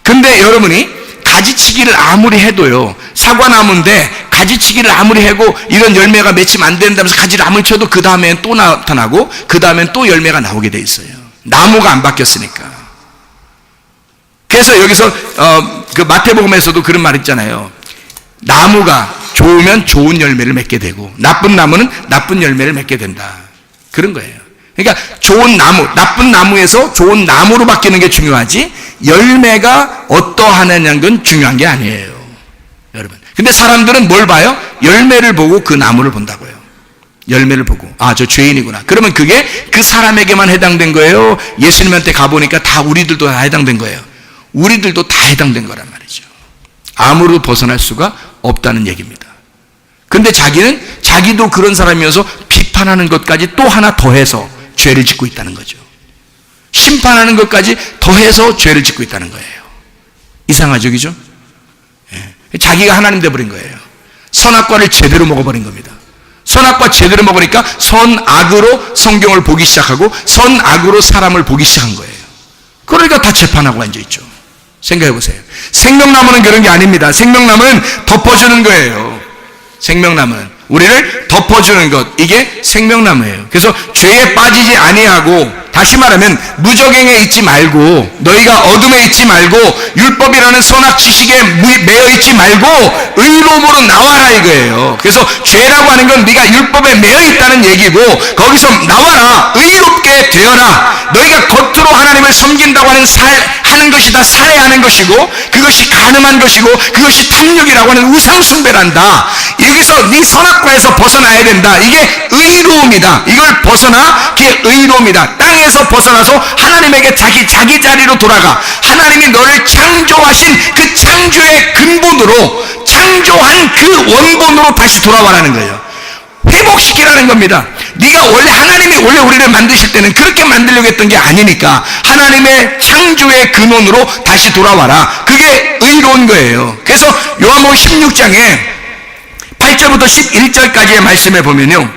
근데 여러분이 가지치기를 아무리 해도요, 사과나무인데 가지치기를 아무리 하고 이런 열매가 맺히면 안 된다면서 가지를 아무리 쳐도 그 다음엔 또 나타나고 그 다음엔 또 열매가 나오게 돼 있어요. 나무가 안 바뀌었으니까. 그래서 여기서 그 마태복음에서도 그런 말 있잖아요. 나무가 좋으면 좋은 열매를 맺게 되고 나쁜 나무는 나쁜 열매를 맺게 된다. 그런 거예요. 그러니까 좋은 나무, 나쁜 나무에서 좋은 나무로 바뀌는 게 중요하지, 열매가 어떠하느냐는 건 중요한 게 아니에요, 여러분. 근데 사람들은 뭘 봐요? 열매를 보고 그 나무를 본다고요. 열매를 보고, 저 죄인이구나. 그러면 그게 그 사람에게만 해당된 거예요? 예수님한테 가보니까 다 우리들도 다 해당된 거예요. 우리들도 다 해당된 거란 말이죠. 아무로 벗어날 수가 없다는 얘기입니다. 근데 자기도 그런 사람이어서 비판하는 것까지 또 하나 더해서 죄를 짓고 있다는 거죠. 심판하는 것까지 더해서 죄를 짓고 있다는 거예요. 이상하죠, 그죠? 자기가 하나님 돼버린 거예요. 선악과를 제대로 먹어버린 겁니다. 선악과 제대로 먹으니까 선악으로 성경을 보기 시작하고 선악으로 사람을 보기 시작한 거예요. 그러니까 다 재판하고 앉아있죠. 생각해보세요. 생명나무는 그런 게 아닙니다. 생명나무는 덮어주는 거예요. 생명나무는 우리를 덮어주는 것, 이게 생명나무예요. 그래서 죄에 빠지지 아니하고, 다시 말하면 무적행에 있지 말고, 너희가 어둠에 있지 말고, 율법이라는 선악 지식에 매여 있지 말고 의로움으로 나와라 이거예요. 그래서 죄라고 하는 건 네가 율법에 매여 있다는 얘기고, 거기서 나와라, 의롭게 되어라. 너희가 겉으로 하나님을 섬긴다고 하는 것이 다 살해하는 것이고, 그것이 간음한 것이고, 그것이 탐욕이라고 하는 우상 숭배란다. 여기서 네 선악과에서 벗어나야 된다. 이게 의로움이다. 이걸 벗어나, 그게 의로움이다. 땅에서 벗어나서 하나님에게 자기 자리로 돌아가. 하나님이 너를 창조하신 그 창조의 근본으로, 창조한 그 원본으로 다시 돌아와라는 거예요. 회복시키라는 겁니다. 네가 하나님이 원래 우리를 만드실 때는 그렇게 만들려고 했던 게 아니니까 하나님의 창조의 근원으로 다시 돌아와라. 그게 의로운 거예요. 그래서 요한복음 16장에 8절부터 11절까지의 말씀에 보면요,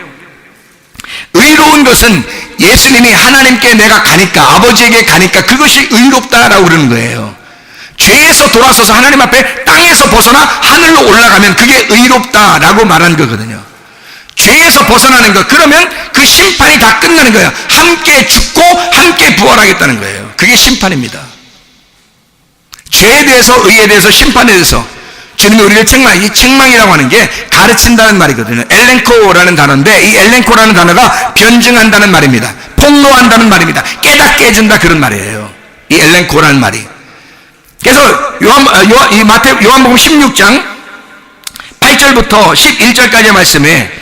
의로운 것은 예수님이 하나님께 내가 가니까, 아버지에게 가니까 그것이 의롭다라고 그러는 거예요. 죄에서 돌아서서 하나님 앞에 땅에서 벗어나 하늘로 올라가면 그게 의롭다라고 말한 거거든요. 죄에서 벗어나는 것, 그러면 그 심판이 다 끝나는 거예요. 함께 죽고 함께 부활하겠다는 거예요. 그게 심판입니다. 죄에 대해서, 의에 대해서, 심판에 대해서 주님이 우리를 이 책망이라고 하는 게 가르친다는 말이거든요. 엘렌코라는 단어인데, 이 엘렌코라는 단어가 변증한다는 말입니다. 폭로한다는 말입니다. 깨닫게 해준다, 그런 말이에요. 이 엘렌코라는 말이. 그래서 요한복음 16장 8절부터 11절까지의 말씀에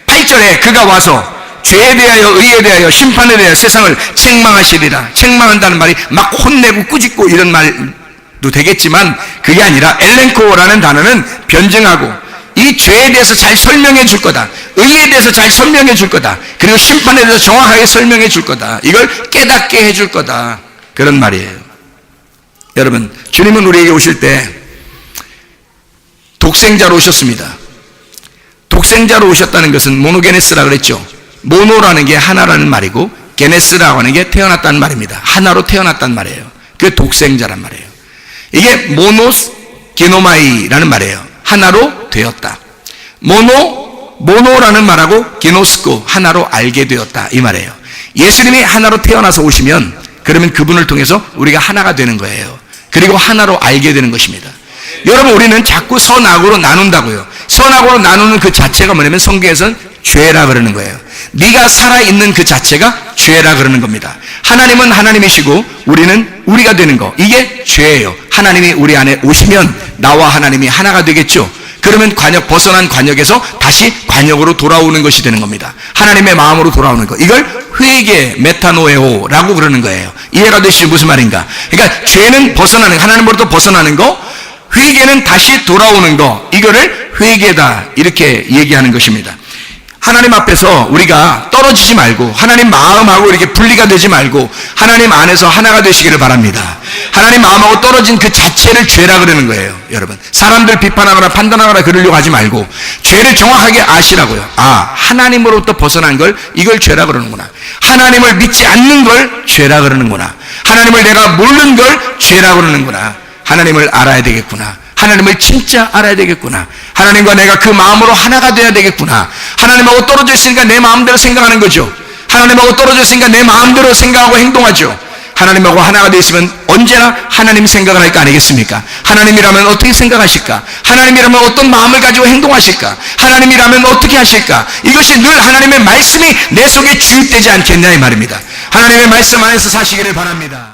8절에 그가 와서 죄에 대하여, 의에 대하여, 심판에 대하여 세상을 책망하시리라. 책망한다는 말이 막 혼내고 꾸짖고 이런 말도 되겠지만, 그게 아니라 엘렌코라는 단어는 변증하고 이 죄에 대해서 잘 설명해 줄 거다, 의에 대해서 잘 설명해 줄 거다, 그리고 심판에 대해서 정확하게 설명해 줄 거다, 이걸 깨닫게 해 줄 거다, 그런 말이에요. 여러분, 주님은 우리에게 오실 때 독생자로 오셨습니다. 독생자로 오셨다는 것은 모노게네스라 그랬죠. 모노라는 게 하나라는 말이고, 게네스라고 하는 게 태어났다는 말입니다. 하나로 태어났다는 말이에요. 그게 독생자란 말이에요. 이게 모노스 게노마이라는 말이에요. 하나로 되었다. 모노라는 말하고 게노스코, 하나로 알게 되었다, 이 말이에요. 예수님이 하나로 태어나서 오시면 그러면 그분을 통해서 우리가 하나가 되는 거예요. 그리고 하나로 알게 되는 것입니다. 여러분, 우리는 자꾸 선악으로 나눈다고요. 선악으로 나누는 그 자체가 뭐냐면 성경에서는 죄라 그러는 거예요. 네가 살아있는 그 자체가 죄라 그러는 겁니다. 하나님은 하나님이시고 우리는 우리가 되는 거, 이게 죄예요. 하나님이 우리 안에 오시면 나와 하나님이 하나가 되겠죠. 그러면 벗어난 관역에서 다시 관역으로 돌아오는 것이 되는 겁니다. 하나님의 마음으로 돌아오는 것, 이걸 회개, 메타노에오라고 그러는 거예요. 이해가 되시죠? 무슨 말인가? 그러니까 죄는 벗어나는, 하나님으로부터 벗어나는 거, 회개는 다시 돌아오는 거, 이거를 회개다, 이렇게 얘기하는 것입니다. 하나님 앞에서 우리가 떨어지지 말고, 하나님 마음하고 이렇게 분리가 되지 말고 하나님 안에서 하나가 되시기를 바랍니다. 하나님 마음하고 떨어진 그 자체를 죄라 그러는 거예요. 여러분, 사람들 비판하거나 판단하거나 그러려고 하지 말고 죄를 정확하게 아시라고요. 아, 하나님으로부터 벗어난 걸, 이걸 죄라 그러는구나. 하나님을 믿지 않는 걸 죄라 그러는구나. 하나님을 내가 모르는 걸 죄라 그러는구나. 하나님을 알아야 되겠구나. 하나님을 진짜 알아야 되겠구나. 하나님과 내가 그 마음으로 하나가 돼야 되겠구나. 하나님하고 떨어져 있으니까 내 마음대로 생각하는 거죠. 하나님하고 떨어져 있으니까 내 마음대로 생각하고 행동하죠. 하나님하고 하나가 되어 있으면 언제나 하나님 생각을 할 거 아니겠습니까? 하나님이라면 어떻게 생각하실까? 하나님이라면 어떤 마음을 가지고 행동하실까? 하나님이라면 어떻게 하실까? 이것이 늘 하나님의 말씀이 내 속에 주입되지 않겠냐, 이 말입니다. 하나님의 말씀 안에서 사시기를 바랍니다.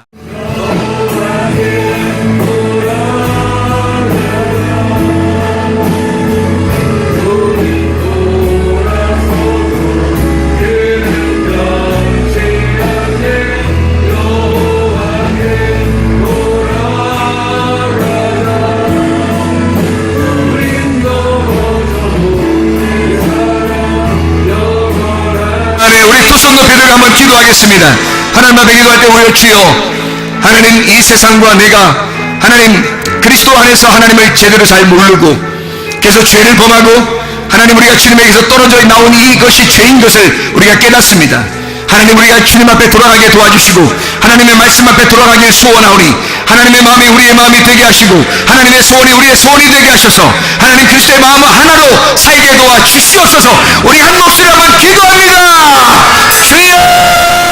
우리 두 손 높이 들고 한번 기도하겠습니다. 하나님 앞에 기도할 때 우리 주여, 하나님, 이 세상과 내가 하나님 그리스도 안에서 하나님을 제대로 잘 모르고 그래서 죄를 범하고 하나님 우리가 주님에게서 떨어져 나온 이것이 죄인 것을 우리가 깨닫습니다. 하나님, 우리가 주님 앞에 돌아가게 도와주시고 하나님의 말씀 앞에 돌아가길 소원하오니 하나님의 마음이 우리의 마음이 되게 하시고 하나님의 소원이 우리의 소원이 되게 하셔서 하나님 그리스도의 마음을 하나로 살게 도와 주시옵소서. 우리 한 목소리 한번 기도합니다. 주여!